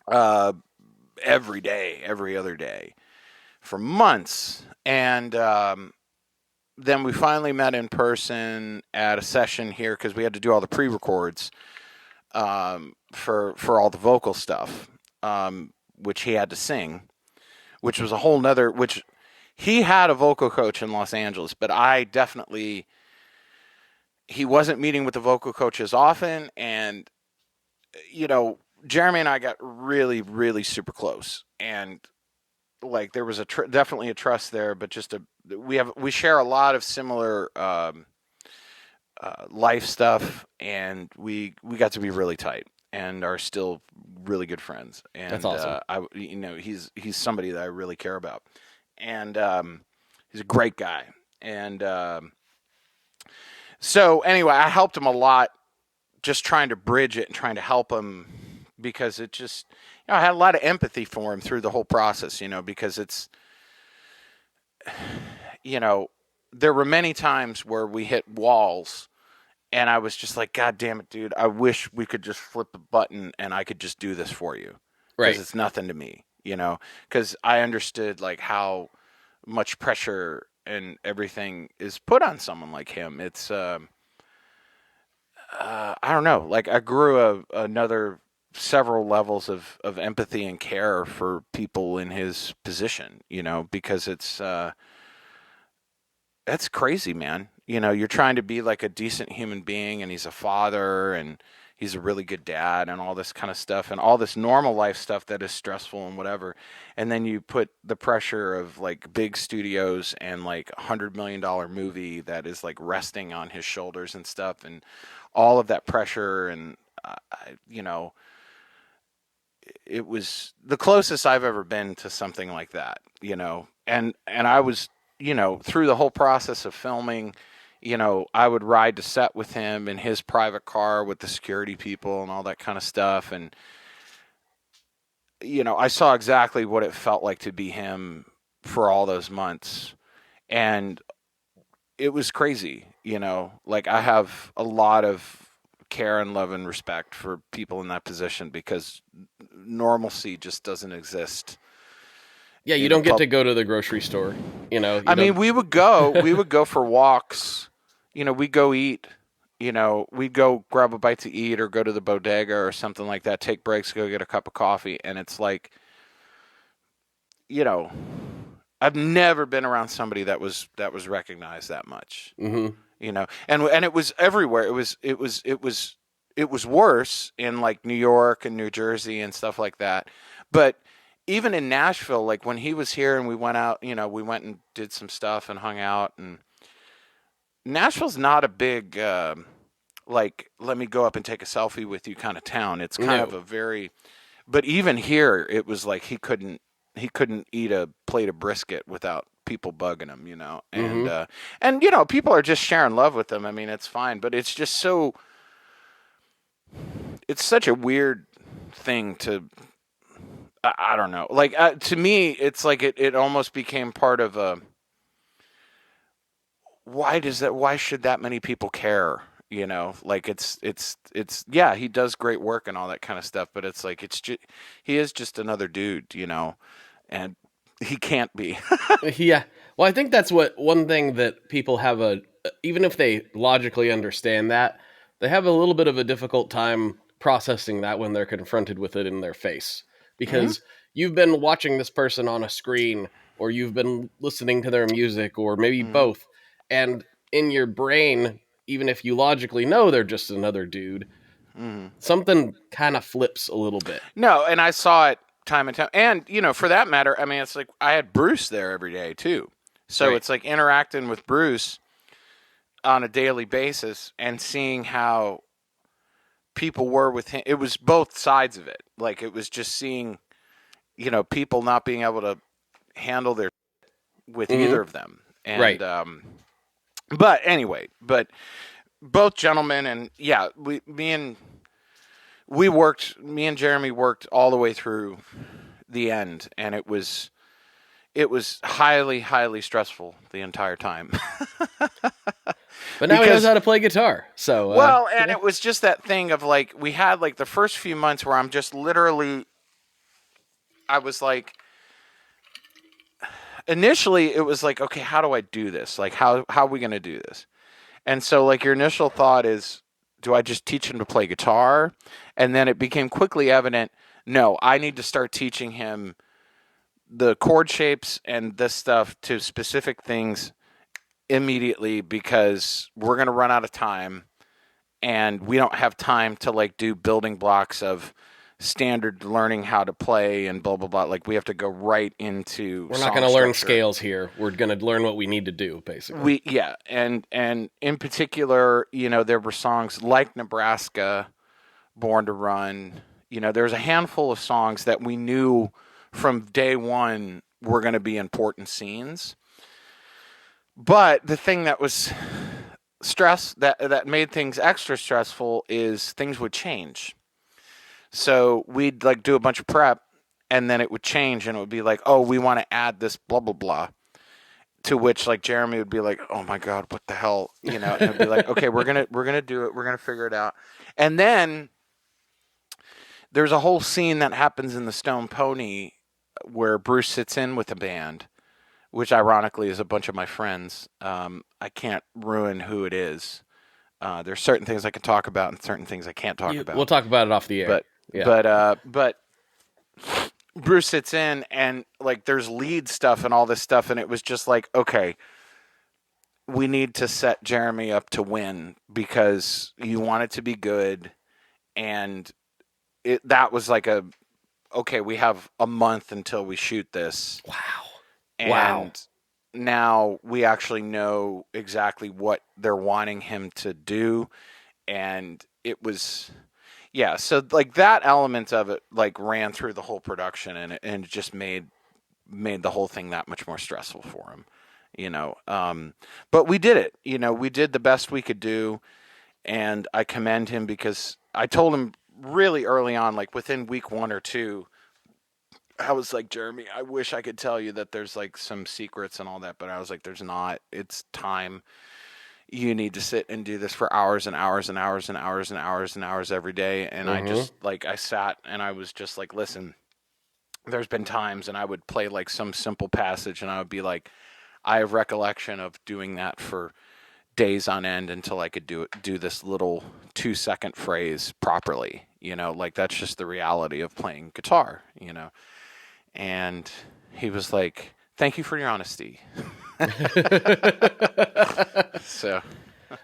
every day, every other day for months. And then we finally met in person at a session here because we had to do all the pre-records for all the vocal stuff, which he had to sing, which was a whole nother, which he had a vocal coach in Los Angeles, but he wasn't meeting with the vocal coach as often. And, you know, Jeremy and I got really, really super close. And like, there was definitely a trust there, but we share a lot of similar life stuff, and we got to be really tight and are still really good friends. And that's awesome. He's somebody that I really care about, and he's a great guy. And so anyway, I helped him a lot, just trying to bridge it and trying to help him, because it just, you know, I had a lot of empathy for him through the whole process, you know, because it's, you know, there were many times where we hit walls, and I was just like, God damn it, dude, I wish we could just flip a button and I could just do this for you. Right. Because it's nothing to me, you know, because I understood like how much pressure and everything is put on someone like him. It's, I don't know, like I grew another several levels of empathy and care for people in his position, you know, because it's, that's crazy, man. You know, you're trying to be like a decent human being, and he's a father, and he's a really good dad, and all this kind of stuff, and all this normal life stuff that is stressful and whatever. And then you put the pressure of like big studios and like $100 million movie that is like resting on his shoulders and stuff, and all of that pressure. And, you know, it was the closest I've ever been to something like that, you know, and I was, you know, through the whole process of filming, you know, I would ride to set with him in his private car with the security people and all that kind of stuff. And, you know, I saw exactly what it felt like to be him for all those months. And it was crazy, you know, like I have a lot of care and love and respect for people in that position, because normalcy just doesn't exist. Yeah, you don't get to go to the grocery store, you know. I mean, we would go for walks, you know, we'd go eat, you know, we'd go grab a bite to eat or go to the bodega or something like that, take breaks, go get a cup of coffee. And it's like, you know, I've never been around somebody that was recognized that much, mm-hmm. you know, and it was everywhere. It was worse in like New York and New Jersey and stuff like that. But even in Nashville, like when he was here and we went out, you know, we went and did some stuff and hung out. And Nashville's not a big, like, let me go up and take a selfie with you kind of town. It's kind of a very, but even here, it was like he couldn't eat a plate of brisket without people bugging him, you know. And, mm-hmm. And, you know, people are just sharing love with him. I mean, it's fine, but it's just so, it's such a weird thing to, I don't know. Like, to me, it's like it almost became part of a, why should that many people care? You know, like it's, yeah, he does great work and all that kind of stuff, but it's like, he is just another dude, you know, and he can't be. Yeah. Well, I think that's one thing that people have even if they logically understand that, they have a little bit of a difficult time processing that when they're confronted with it in their face. Because you've been watching this person on a screen, or you've been listening to their music, or maybe both. And in your brain, even if you logically know they're just another dude, something kind of flips a little bit. No, and I saw it time and time. And, you know, for that matter, I mean, it's like I had Bruce there every day too. So It's like interacting with Bruce. on a daily basis and seeing how people were with him. It was both sides of it. Like, it was just seeing, people not being able to handle their with either of them. And, right. But anyway, both gentlemen, and yeah, me and Jeremy worked all the way through the end, and it was highly, highly stressful the entire time. But now he knows how to play guitar. So it was just that thing of like, we had like the first few months where I'm just literally, I was like, initially it was like, okay, how do I do this? Like, how are we going to do this? And so like your initial thought is, do I just teach him to play guitar? And then it became quickly evident, no, I need to start teaching him the chord shapes and this stuff to specific things immediately, because we're going to run out of time and we don't have time to like do building blocks of standard learning how to play and blah, blah, blah. Like, we have to go right into We're not going to learn scales here. We're going to learn what we need to do, basically. And in particular, there were songs like Nebraska, Born to Run. There's a handful of songs that we knew from day one were going to be important scenes. But the thing that was that made things extra stressful is things would change. So we'd like do a bunch of prep, and then it would change, and it would be like, oh, we want to add this blah, blah, blah. To which like Jeremy would be like, oh my God, what the hell? And it'd be like, okay, we're going to do it. We're going to figure it out. And then there's a whole scene that happens in the Stone Pony where Bruce sits in with a band, which ironically is a bunch of my friends. I can't ruin who it is. There's certain things I can talk about and certain things I can't talk about. We'll talk about it off the air. But Bruce sits in, and like there's lead stuff and all this stuff, and it was just like, okay, we need to set Jeremy up to win because you want it to be good, and that was like okay, we have a month until we shoot this. Wow. And now we actually know exactly what they're wanting him to do. And it was, so like that element of it like ran through the whole production, and it just made the whole thing that much more stressful for him, but we did it, we did the best we could do. And I commend him because I told him really early on, like within week 1 or 2, I was like, Jeremy, I wish I could tell you that there's like some secrets and all that, but I was like, there's not. It's time. You need to sit and do this for hours and hours and hours and hours and hours and hours every day. And I just like, I sat and I was just like, listen, there's been times, and I would play like some simple passage, and I would be like, I have recollection of doing that for days on end until I could do this little 2-second phrase properly, like that's just the reality of playing guitar, And he was like, thank you for your honesty. So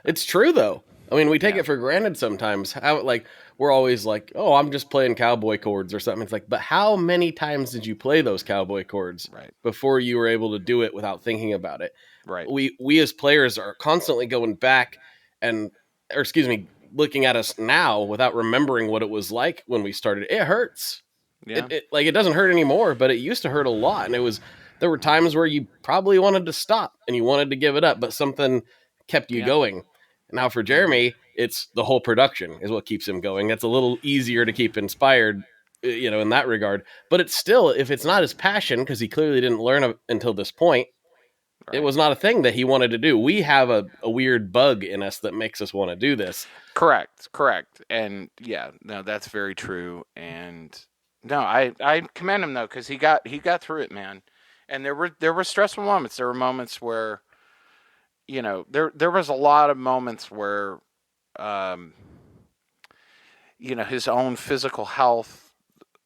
it's true though. I mean, we take it for granted sometimes. How like we're always like, oh, I'm just playing cowboy chords or something. It's like, but how many times did you play those cowboy chords before you were able to do it without thinking about it? Right. We as players are constantly going back looking at us now without remembering what it was like when we started. It hurts. Yeah. It doesn't hurt anymore, but it used to hurt a lot. And there were times where you probably wanted to stop and you wanted to give it up, but something kept you going. Now for Jeremy, it's the whole production is what keeps him going. That's a little easier to keep inspired, in that regard. But it's still, if it's not his passion, because he clearly didn't learn until this point, it was not a thing that he wanted to do. We have a weird bug in us that makes us want to do this. Correct. And that's very true. And no, I commend him though, because he got through it, man. And there were stressful moments. There were moments where, there was a lot of moments where, his own physical health,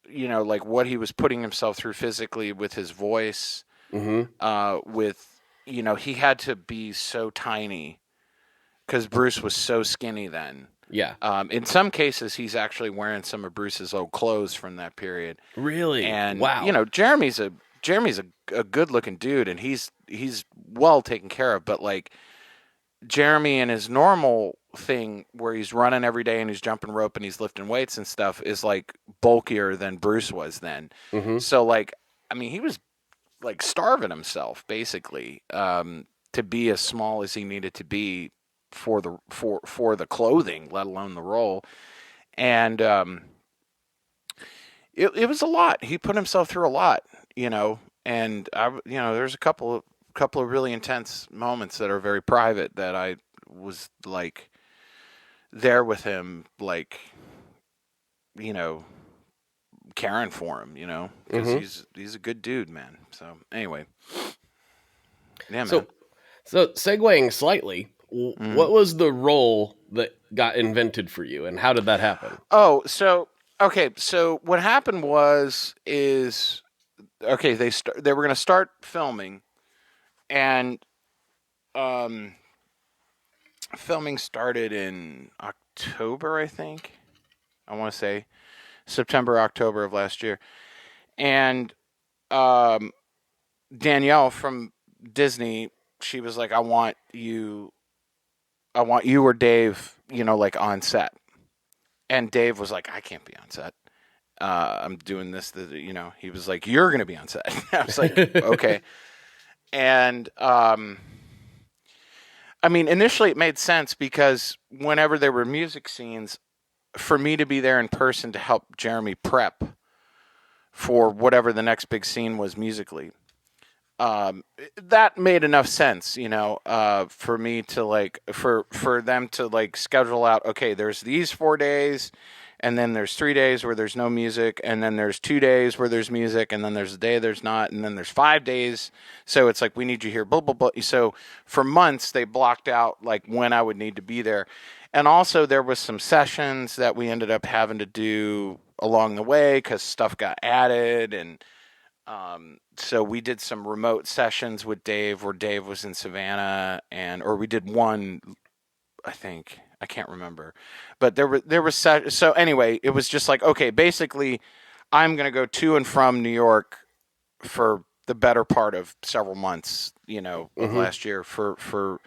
like what he was putting himself through physically with his voice, with, he had to be so tiny because Bruce was so skinny then. Yeah. In some cases, he's actually wearing some of Bruce's old clothes from that period. Really? And wow. Jeremy's a good looking dude, and he's well taken care of. But like Jeremy in his normal thing where he's running every day and he's jumping rope and he's lifting weights and stuff is like bulkier than Bruce was then. So like, I mean, he was like starving himself basically to be as small as he needed to be for the clothing, let alone the role. And it was a lot. He put himself through a lot, you know. And there's a couple of really intense moments that are very private that I was like there with him, like, you know, caring for him, you know, because he's a good dude, man. So anyway, yeah, man. So segueing slightly, what was the role that got invented for you, and how did that happen? Oh, so what happened is they were going to start filming, and filming started in October, I think. I want to say September, October of last year. And Danielle from Disney, she was like, I want you or Dave, you know, like on set. And Dave was like, I can't be on set. I'm doing this, you know. He was like, you're going to be on set. I was like, okay. And I mean, initially it made sense because whenever there were music scenes, for me to be there in person to help Jeremy prep for whatever the next big scene was musically, that made enough sense, you know, for me to like, for them to like schedule out, okay, there's these 4 days, and then there's 3 days where there's no music, and then there's 2 days where there's music, and then there's a day there's not, and then there's 5 days. So it's like, we need you here, blah, blah, blah. So for months, they blocked out like when I would need to be there. And also there was some sessions that we ended up having to do along the way because stuff got added. And so we did some remote sessions with Dave where Dave was in Savannah, or we did one, I think. I can't remember, but there was so anyway, it was just like, okay, basically I'm going to go to and from New York for the better part of several months, you know, of last year for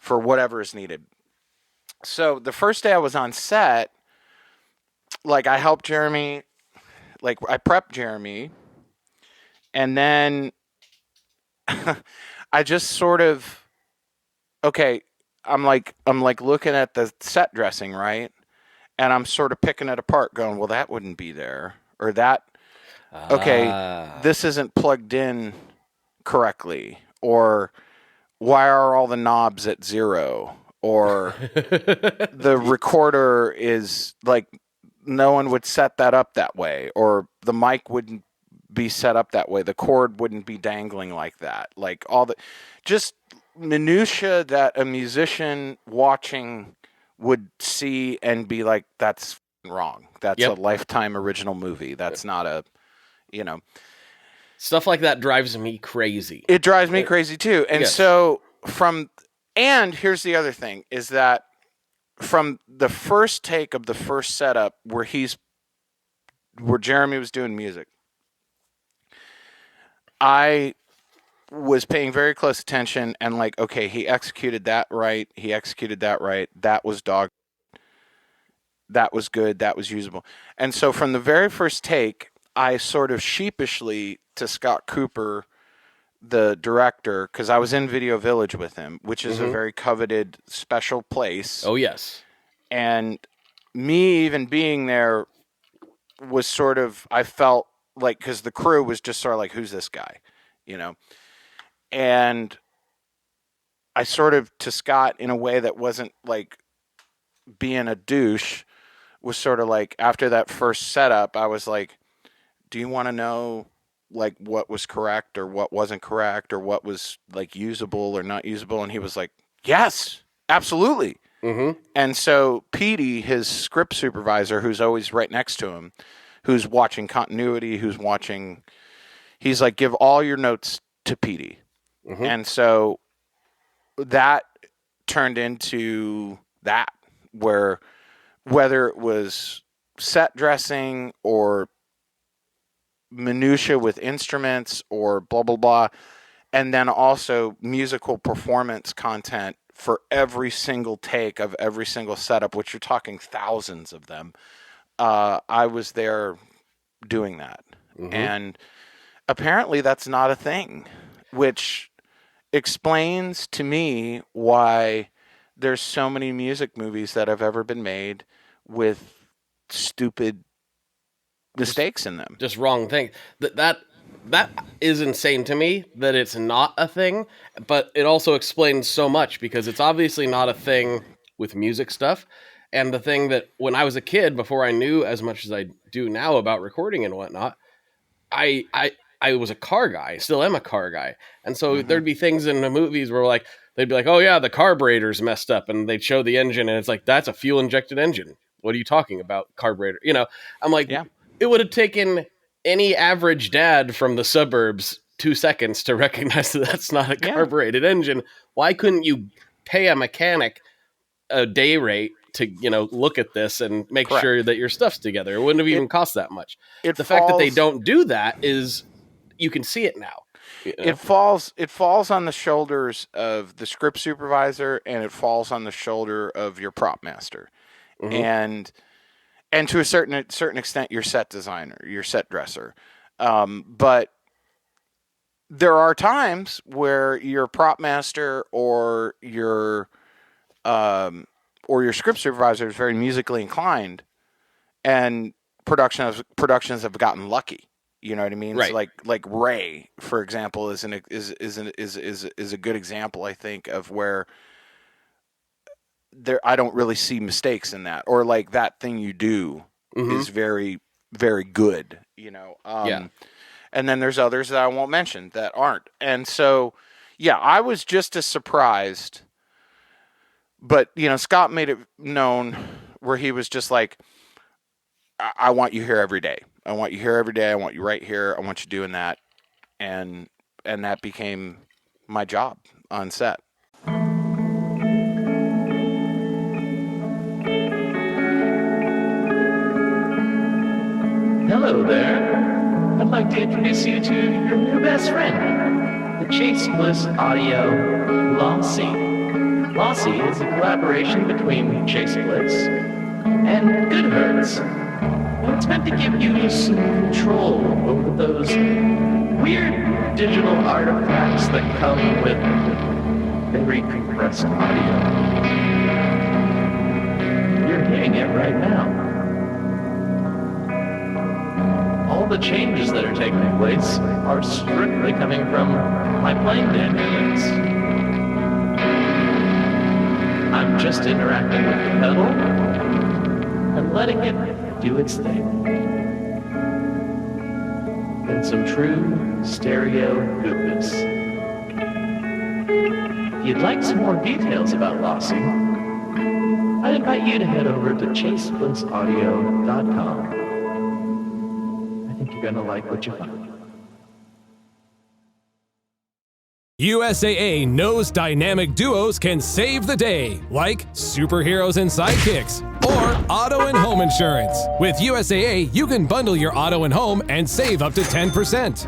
whatever is needed. So the first day I was on set, like I helped Jeremy, like I prepped Jeremy, and then I just sort of, okay, I'm like looking at the set dressing, right? And I'm sort of picking it apart going, well, that wouldn't be there. Or that, okay, this isn't plugged in correctly. Or why are all the knobs at 0? Or the recorder is like, no one would set that up that way. Or the mic wouldn't be set up that way. The cord wouldn't be dangling like that. Like all the, just minutia that a musician watching would see and be like, that's wrong. That's a Lifetime original movie. That's not a, you know. Stuff like that drives me crazy. It drives me crazy too. And so and here's the other thing is that from the first take of the first setup where Jeremy was doing music, I was paying very close attention and like, okay, he executed that right. That was that was good. That was usable. And so from the very first take, I sort of sheepishly to Scott Cooper, the director, because I was in Video Village with him, which is a very coveted special place. Oh, yes. And me even being there was sort of, I felt like, because the crew was just sort of like, who's this guy? You know? And I sort of, to Scott, in a way that wasn't like being a douche, was sort of like, after that first setup, I was like, do you want to know like what was correct or what wasn't correct or what was like usable or not usable? And he was like, yes, absolutely. And so Petey, his script supervisor, who's always right next to him, who's watching continuity, he's like, give all your notes to Petey. And so that turned into that, where whether it was set dressing or minutia with instruments or blah, blah, blah, and then also musical performance content for every single take of every single setup, which you're talking thousands of them. I was there doing that. Mm-hmm. And apparently that's not a thing, which explains to me why there's so many music movies that have ever been made with stupid mistakes in them. Just wrong thing. That is insane to me that it's not a thing, but it also explains so much because it's obviously not a thing with music stuff. And the thing that when I was a kid, before I knew as much as I do now about recording and whatnot, I was a car guy, still am a car guy. And so there'd be things in the movies where like, they'd be like, oh yeah, the carburetor's messed up. And they'd show the engine and it's like, that's a fuel injected engine. What are you talking about? Carburetor. You know, I'm like, it would have taken any average dad from the suburbs 2 seconds to recognize that that's not a carbureted engine. Why couldn't you pay a mechanic a day rate to, you know, look at this and make sure that your stuff's together? It wouldn't have even cost that much. The fact that they don't do that is, you can see it now. You know? It falls on the shoulders of the script supervisor, and it falls on the shoulder of your prop master, and to a certain extent, your set designer, your set dresser. But there are times where your prop master or your script supervisor is very musically inclined, and productions have gotten lucky. You know what I mean? Right. So like Ray, for example, is a good example, I think, of where I don't really see mistakes in that, or like That Thing You Do is very, very good. You know. And then there's others that I won't mention that aren't. And so, yeah, I was just as surprised. But, you know, Scott made it known where he was just like, I want you here every day. I want you here every day. I want you right here. I want you doing that. And that became my job on set. Hello there. I'd like to introduce you to your new best friend, the Chase Bliss Audio Lossy. Lossy is a collaboration between Chase Bliss and Goodhertz. And it's meant to give you some control over those weird digital artifacts that come with very compressed audio. You're hearing it right now. All the changes that are taking place are strictly coming from my playing dynamics. I'm just interacting with the pedal and letting it do its thing. In some true stereo goodness. If you'd like some more details about Lossy, I'd invite you to head over to chaseblissaudio.com. I think you're going to like what you find. USAA knows dynamic duos can save the day, like superheroes and sidekicks, or auto and home insurance. With USAA, you can bundle your auto and home and save up to 10%.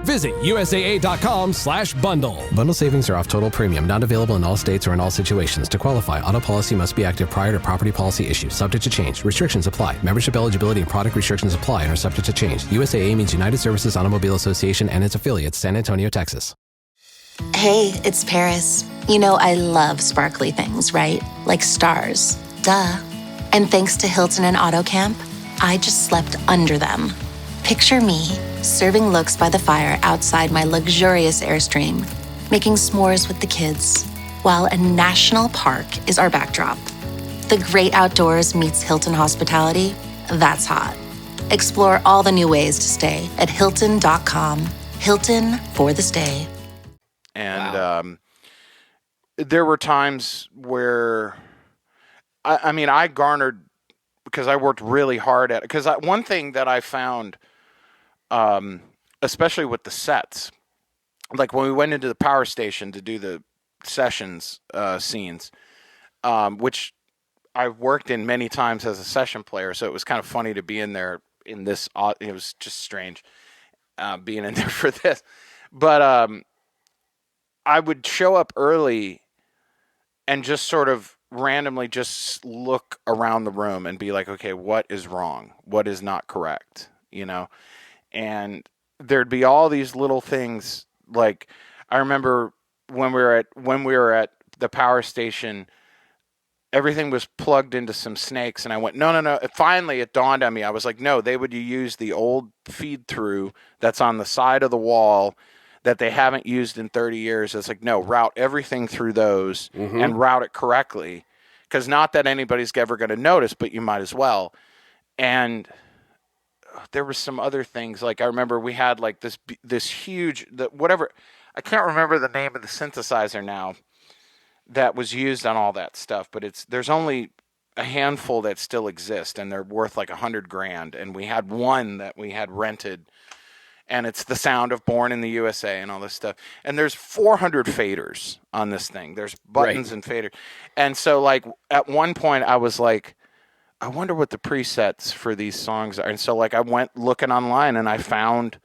Visit USAA.com/bundle. Bundle savings are off total premium, not available in all states or in all situations. To qualify, auto policy must be active prior to property policy issue, subject to change. Restrictions apply. Membership eligibility and product restrictions apply and are subject to change. USAA means United Services Automobile Association and its affiliates, San Antonio, Texas. Hey, it's Paris. You know I love sparkly things, right? Like stars. Duh. And thanks to Hilton and AutoCamp, I just slept under them. Picture me, serving looks by the fire outside my luxurious Airstream, making s'mores with the kids, while a national park is our backdrop. The great outdoors meets Hilton hospitality. That's hot. Explore all the new ways to stay at Hilton.com. Hilton for the stay. And there were times where, I garnered, because I worked really hard at it. Because one thing that I found, especially with the sets, like when we went into the power station to do the sessions scenes, which I've worked in many times as a session player, so it was kind of funny to be in there in this. It was just strange being in there for this, but I would show up early and just sort of randomly just look around the room and be like, okay, what is wrong? What is not correct? You know? And there'd be all these little things. Like, I remember when we were at the power station, everything was plugged into some snakes, and I went, no. Finally, it dawned on me. I was like, no, they would use the old feed through that's on the side of the wall that they haven't used in 30 years. It's like, no, route everything through those and route it correctly. Because not that anybody's ever going to notice, but you might as well. And there were some other things. Like, I remember we had like this huge, I can't remember the name of the synthesizer now that was used on all that stuff, but there's only a handful that still exist, and they're worth like $100,000. And we had one that we had rented, and it's the sound of Born in the USA and all this stuff. And there's 400 faders on this thing. There's buttons and faders. And so, like, at one point I was like, I wonder what the presets for these songs are. And so, like, I went looking online, and I found,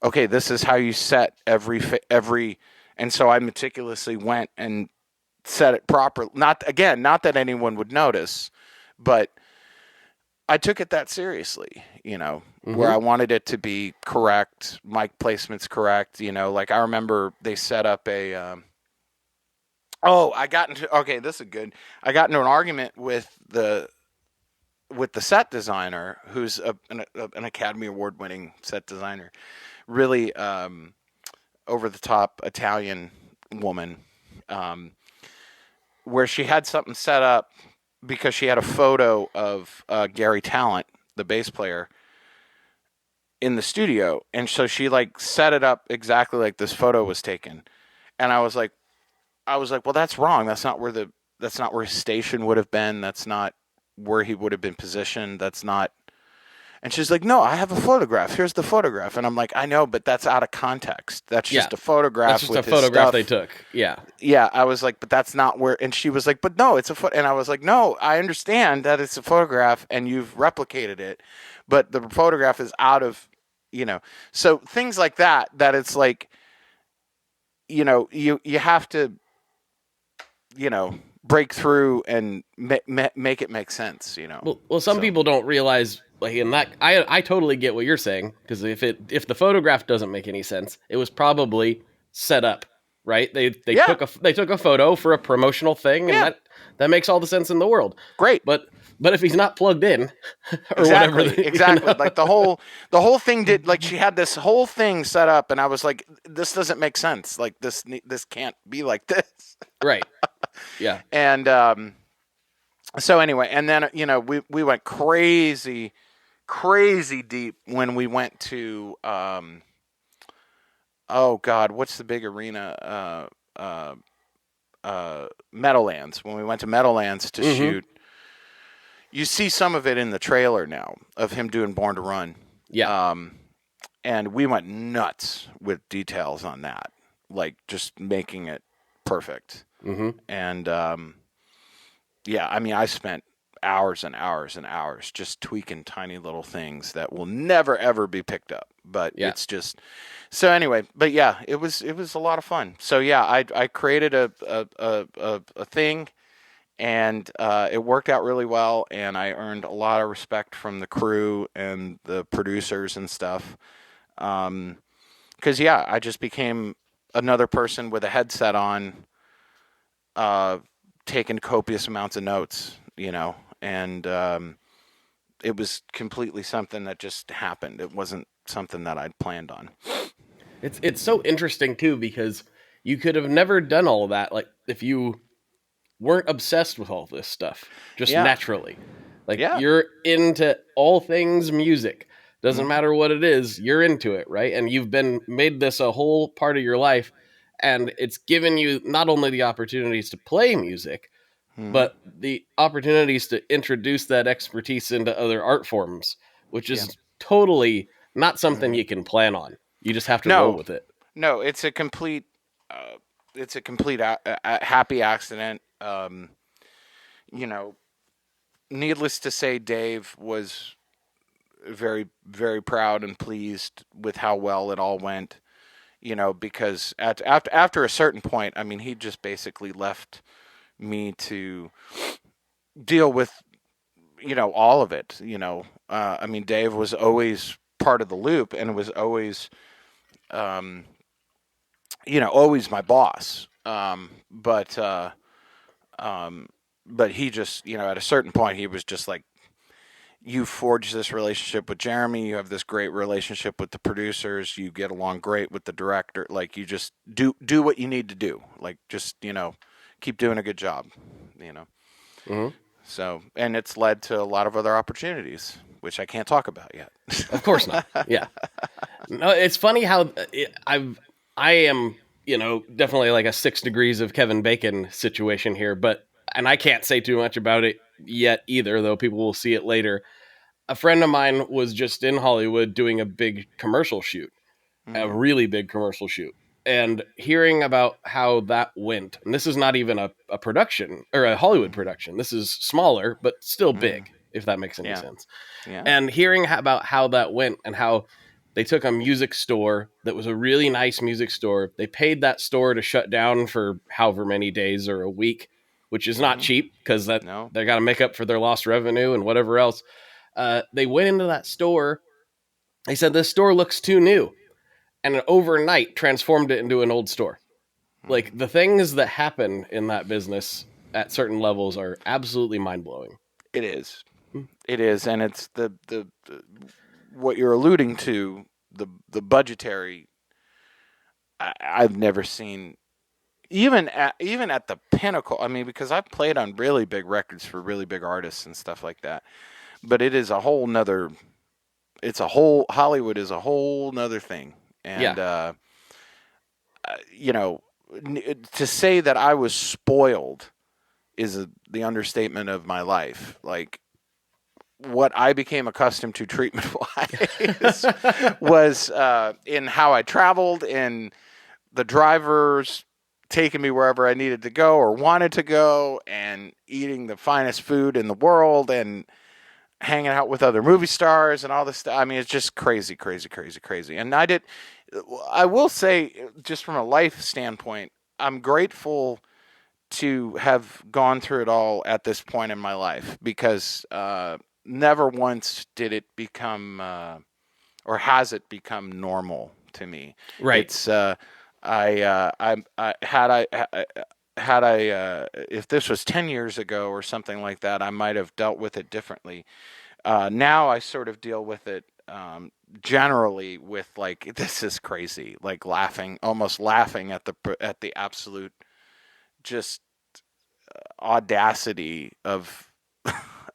okay, this is how you set every. And so I meticulously went and set it properly. Not that anyone would notice, but I took it that seriously, you know, where I wanted it to be correct, mic placement's correct, you know. Like, I remember they set up this is good. I got into an argument with the set designer, who's an Academy Award winning set designer, really over the top Italian woman, where she had something set up because she had a photo of Gary Talent, the bass player, in the studio. And so she like set it up exactly like this photo was taken. And I was like, well, that's wrong. That's not where his station would have been. That's not where he would have been positioned. That's not. And she's like, no, I have a photograph. Here's the photograph. And I'm like, I know, but that's out of context. That's just a photograph. That's just a photograph they took. Yeah. Yeah. I was like, but that's not where. And she was like, but no, it's a photo. And I was like, no, I understand that it's a photograph and you've replicated it, but the photograph is out of, you know. So things like that it's like, you know, you have to, you know, break through and make it make sense, you know. Well, some people don't realize. Like, in that, I totally get what you're saying, because if the photograph doesn't make any sense, it was probably set up, right? They took a photo for a promotional thing, and that makes all the sense in the world. Great, but if he's not plugged in, or exactly, whatever, exactly. Like the whole thing did, like, she had this whole thing set up, and I was like, this doesn't make sense. Like, this can't be like this, right? Yeah. And so anyway, and then, you know, we went crazy deep when we went to what's the big arena, Meadowlands. When we went to Meadowlands to shoot, you see some of it in the trailer now of him doing Born to Run. And we went nuts with details on that, like just making it perfect. And I mean, I spent hours and hours and hours just tweaking tiny little things that will never ever be picked up, but it's just so anyway. But yeah, it was a lot of fun. So yeah, I created a thing, and it worked out really well, and I earned a lot of respect from the crew and the producers and stuff, because I just became another person with a headset on, taking copious amounts of notes, you know. And it was completely something that just happened. It wasn't something that I'd planned on. It's so interesting too, because you could have never done all of that, like, if you weren't obsessed with all this stuff just naturally. Like, you're into all things music. Doesn't matter what it is, you're into it, right? And you've made this a whole part of your life, and it's given you not only the opportunities to play music, but the opportunities to introduce that expertise into other art forms, which is totally not something you can plan on. You just have to roll with it. No, it's a complete happy accident. You know, needless to say, Dave was very, very proud and pleased with how well it all went. You know, because after a certain point, I mean, he just basically left me to deal with, all of it. I mean, Dave was always part of the loop and was always, always my boss. But he just, at a certain point, he was just like, you forge this relationship with Jeremy. You have this great relationship with the producers. You get along great with the director. Like, you just do what you need to do. Like, just, keep doing a good job, Mm-hmm. So, and it's led to a lot of other opportunities, which I can't talk about yet. Of course not. Yeah. No, it's funny how I am, definitely like a 6 degrees of Kevin Bacon situation here, and I can't say too much about it yet either, though people will see it later. A friend of mine was just in Hollywood doing a big commercial shoot, a really big commercial shoot. And hearing about how that went, and this is not even a production or a Hollywood production. This is smaller, but still big, if that makes any sense. Yeah. And hearing about how that went and how they took a music store that was a really nice music store. They paid that store to shut down for however many days or a week, which is not cheap because they got to make up for their lost revenue and whatever else. They went into that store. They said, this store looks too new. And overnight transformed it into an old store. Like, the things that happen in that business at certain levels are absolutely mind-blowing. It is. It is. And it's the what you're alluding to, the budgetary, I've never seen, even at the pinnacle. I mean, because I've played on really big records for really big artists and stuff like that. But it is a whole nother, Hollywood is a whole nother thing. And, to say that I was spoiled is the understatement of my life. Like, what I became accustomed to treatment-wise was in how I traveled, in the drivers taking me wherever I needed to go or wanted to go, and eating the finest food in the world, and hanging out with other movie stars and all this stuff. I mean, it's just crazy, crazy, crazy, crazy. And I will say, just from a life standpoint, I'm grateful to have gone through it all at this point in my life, because never once did it become, or has it become normal to me. Right. It's, if this was 10 years ago or something like that, I might have dealt with it differently. Now I sort of deal with it generally with, like, this is crazy, like almost laughing at the absolute just audacity of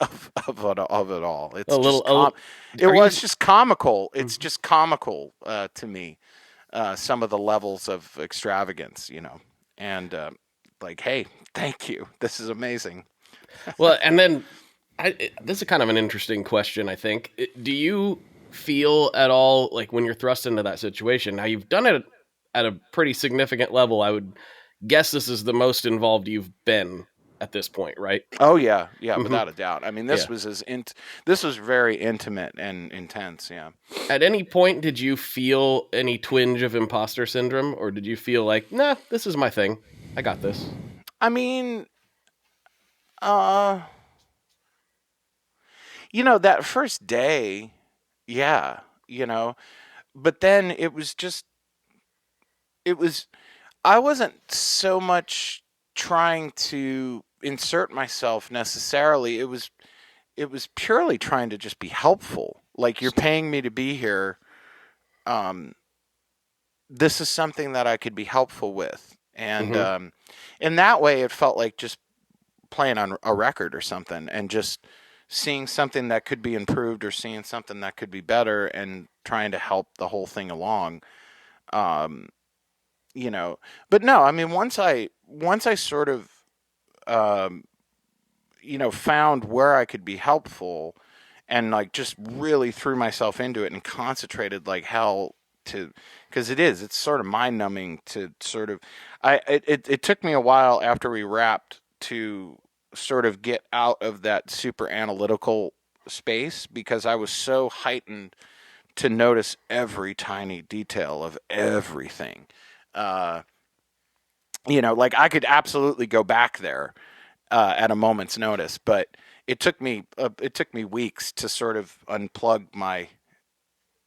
it all. It's just comical. It's just comical to me. Some of the levels of extravagance, and like, hey, thank you. This is amazing. Well, and then this is kind of an interesting question, I think. Do you feel at all like when you're thrust into that situation? Now, you've done it at a pretty significant level. I would guess this is the most involved you've been at this point, right? Oh yeah, without a doubt. I mean, this was this was very intimate and intense. Yeah. At any point, did you feel any twinge of imposter syndrome, or did you feel like, nah, this is my thing, I got this? I mean, that first day, yeah, but then I wasn't so much trying to insert myself necessarily. It was purely trying to just be helpful. Like, you're paying me to be here. This is something that I could be helpful with. And in that way, it felt like just playing on a record or something, and just seeing something that could be improved, or seeing something that could be better, and trying to help the whole thing along. But no, I mean, once I sort of, found where I could be helpful, and like just really threw myself into it and concentrated like hell because it's sort of mind numbing to sort of, it took me a while after we wrapped to sort of get out of that super analytical space, because I was so heightened to notice every tiny detail of everything. Like, I could absolutely go back there at a moment's notice. But it took me weeks to sort of unplug my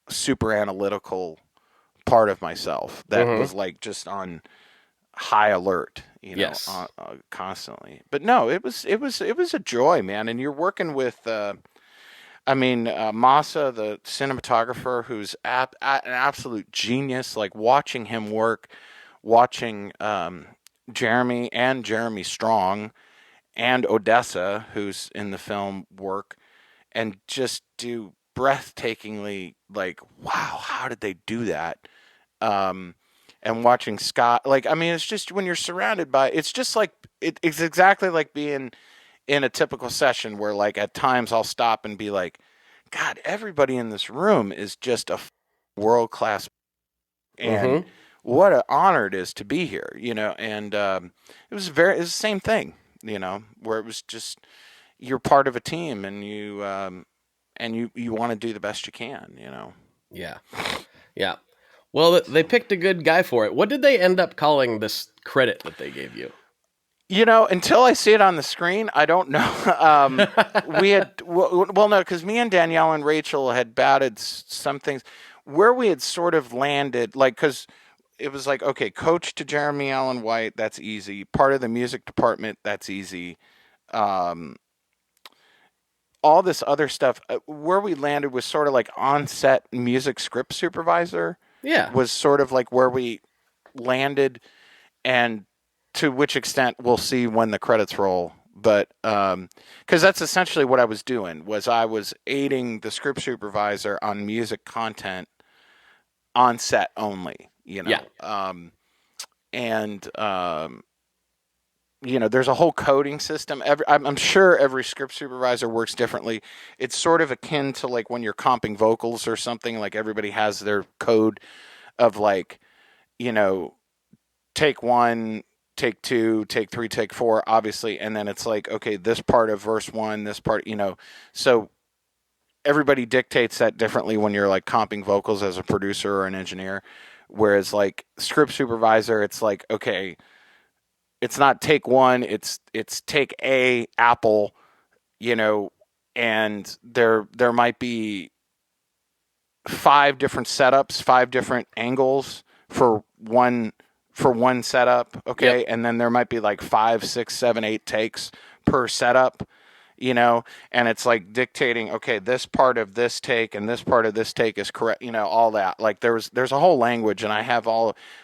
super analytical part of myself that was like just on high alert, constantly. But no, it was a joy, man. And you're working with, Masa, the cinematographer, who's an absolute genius. Like watching him work, watching Jeremy Strong and Odessa, who's in the film, work, and just do breathtakingly, like, wow, how did they do that? And watching Scott, it's just when you're surrounded by, it's just like, it's exactly like being in a typical session where, like, at times I'll stop and be like, God, everybody in this room is just a world-class, and what an honor it is to be here, and it was the same thing, where it was just, you're part of a team, and you want to do the best you can, Yeah. Well, they picked a good guy for it. What did they end up calling this credit that they gave you? Until I see it on the screen, I don't know. We had, no, because me and Danielle and Rachel had batted some things where we had sort of landed, like, because it was like, okay, coach to Jeremy Allen White, that's easy. Part of the music department, that's easy. All this other stuff, where we landed was sort of like on-set music script supervisor. Yeah. Was sort of like where we landed, and to which extent we'll see when the credits roll. But because that's essentially what I was doing, was I was aiding the script supervisor on music content on set only, Yeah. There's a whole coding system. I'm sure every script supervisor works differently. It's sort of akin to like when you're comping vocals or something, like everybody has their code of like, take 1, take 2, take 3, take 4, obviously. And then it's like, okay, this part of verse 1, this part, so everybody dictates that differently when you're like comping vocals as a producer or an engineer. Whereas like script supervisor, it's like, okay, it's not take 1, it's take A, apple, and there might be 5 different setups, 5 different angles for one setup, okay? Yep. And then there might be like 5, 6, 7, 8 takes per setup, and it's like dictating, okay, this part of this take and this part of this take is correct, all that. Like there's a whole language, and I have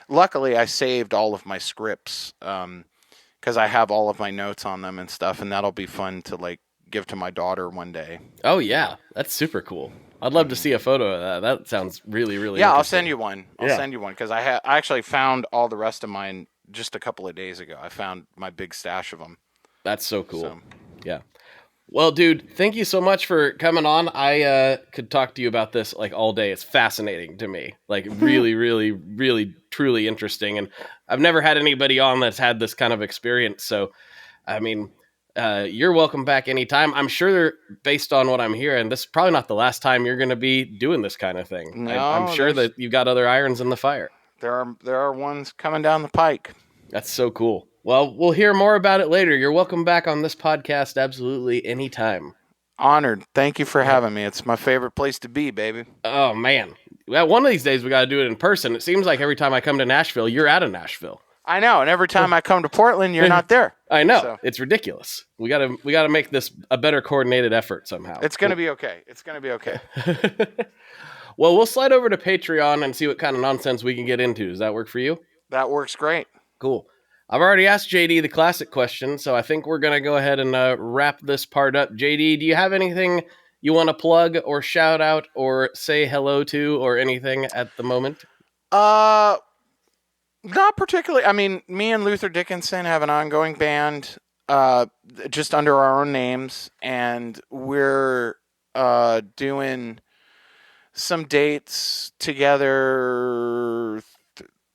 luckily I saved all of my scripts, because I have all of my notes on them and stuff, and that'll be fun to like give to my daughter one day. Oh yeah, that's super cool. I'd love to see a photo of that. That sounds really, really I'll interesting. send you one. I'll send you one, because I actually found all the rest of mine just a couple of days ago. I found my big stash of them. That's so cool. Yeah. Well, dude, thank you so much for coming on. I could talk to you about this like all day. It's fascinating to me. Like really, really, really, truly interesting. And I've never had anybody on that's had this kind of experience. So, I mean, you're welcome back anytime. I'm sure, based on what I'm hearing, this is probably not the last time you're going to be doing this kind of thing. No, I'm sure that you've got other irons in the fire. There are ones coming down the pike. That's so cool. Well, we'll hear more about it later. You're welcome back on this podcast absolutely anytime. Honored. Thank you for having me. It's my favorite place to be, baby. Oh, man. Well, one of these days we got to do it in person. It seems like every time I come to Nashville, you're out of Nashville. I know, and every time I come to Portland, you're not there. I know. So. It's ridiculous. We got to make this a better coordinated effort somehow. It's going to be okay. It's going to be okay. Well, we'll slide over to Patreon and see what kind of nonsense we can get into. Does that work for you? That works great. Cool. I've already asked JD the classic question, so I think we're going to go ahead and wrap this part up. JD, do you have anything you want to plug or shout out or say hello to or anything at the moment? Not particularly. I mean, me and Luther Dickinson have an ongoing band just under our own names, and we're doing some dates together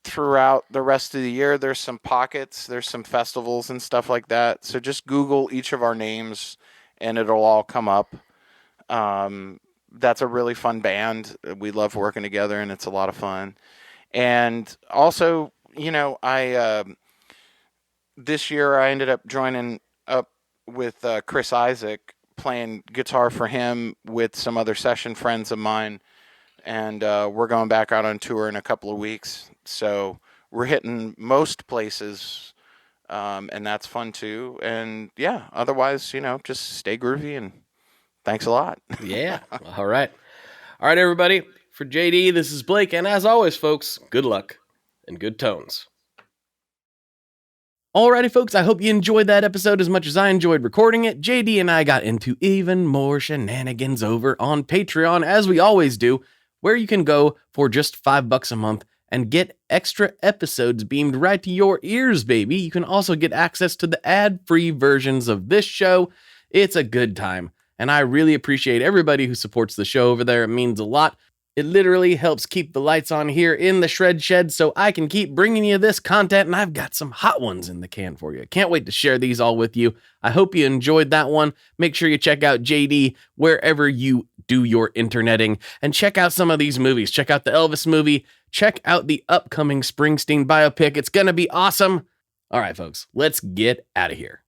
throughout the rest of the year. There's some pockets, there's some festivals and stuff like that. So just Google each of our names and it'll all come up. That's a really fun band. We love working together and it's a lot of fun. And also, I this year I ended up joining up Chris Isaac, playing guitar for him with some other session friends of mine. And we're going back out on tour in a couple of weeks. So we're hitting most places, and that's fun too. And yeah, otherwise, just stay groovy, and thanks a lot. Yeah. All right. All right, everybody. For JD, this is Blake. And as always, folks, good luck and good tones. Alrighty, folks, I hope you enjoyed that episode as much as I enjoyed recording it. JD and I got into even more shenanigans over on Patreon, as we always do, where you can go for just $5 a month and get extra episodes beamed right to your ears, baby. You can also get access to the ad-free versions of this show. It's a good time, and I really appreciate everybody who supports the show over there. It means a lot. It literally helps keep the lights on here in the shred shed so I can keep bringing you this content, and I've got some hot ones in the can for you. Can't wait to share these all with you. I hope you enjoyed that one. Make sure you check out JD wherever you do your interneting, and check out some of these movies. Check out the Elvis movie. Check out the upcoming Springsteen biopic. It's going to be awesome. All right, folks, let's get out of here.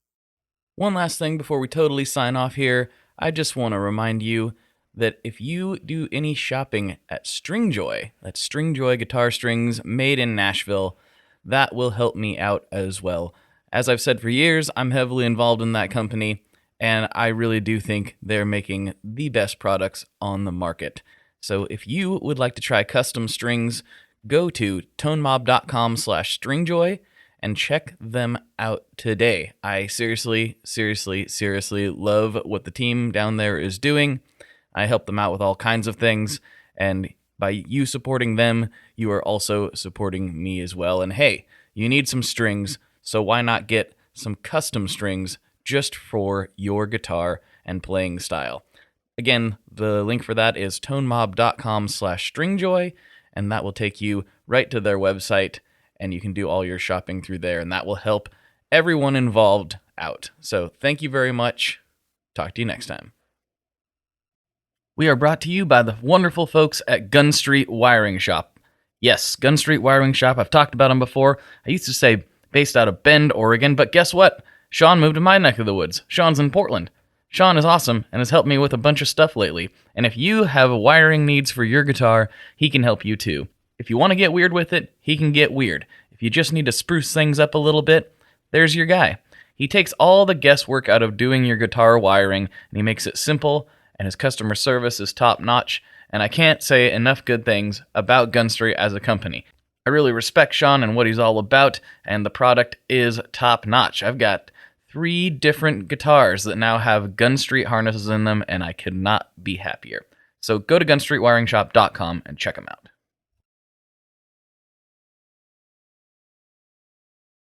One last thing before we totally sign off here. I just want to remind you that if you do any shopping at Stringjoy, that's Stringjoy guitar strings made in Nashville, that will help me out as well. As I've said for years, I'm heavily involved in that company, and I really do think they're making the best products on the market. So if you would like to try custom strings, go to tonemob.com/stringjoy and check them out today. I seriously love what the team down there is doing. I help them out with all kinds of things, and by you supporting them, you are also supporting me as well. And hey, you need some strings, so why not get some custom strings just for your guitar and playing style? Again, the link for that is tonemob.com/stringjoy, and that will take you right to their website, and you can do all your shopping through there, and that will help everyone involved out. So thank you very much. Talk to you next time. We are brought to you by the wonderful folks at Gun Street Wiring Shop. Yes, Gun Street Wiring Shop. I've talked about them before. I used to say based out of Bend, Oregon, but guess what? Sean moved to my neck of the woods. Sean's in Portland. Sean is awesome and has helped me with a bunch of stuff lately. And if you have wiring needs for your guitar, he can help you too. If you want to get weird with it, he can get weird. If you just need to spruce things up a little bit, there's your guy. He takes all the guesswork out of doing your guitar wiring, and he makes it simple, and his customer service is top-notch, and I can't say enough good things about Gun Street as a company. I really respect Sean and what he's all about, and the product is top-notch. I've got 3 different guitars that now have Gun Street harnesses in them, and I could not be happier. So go to gunstreetwiringshop.com and check them out.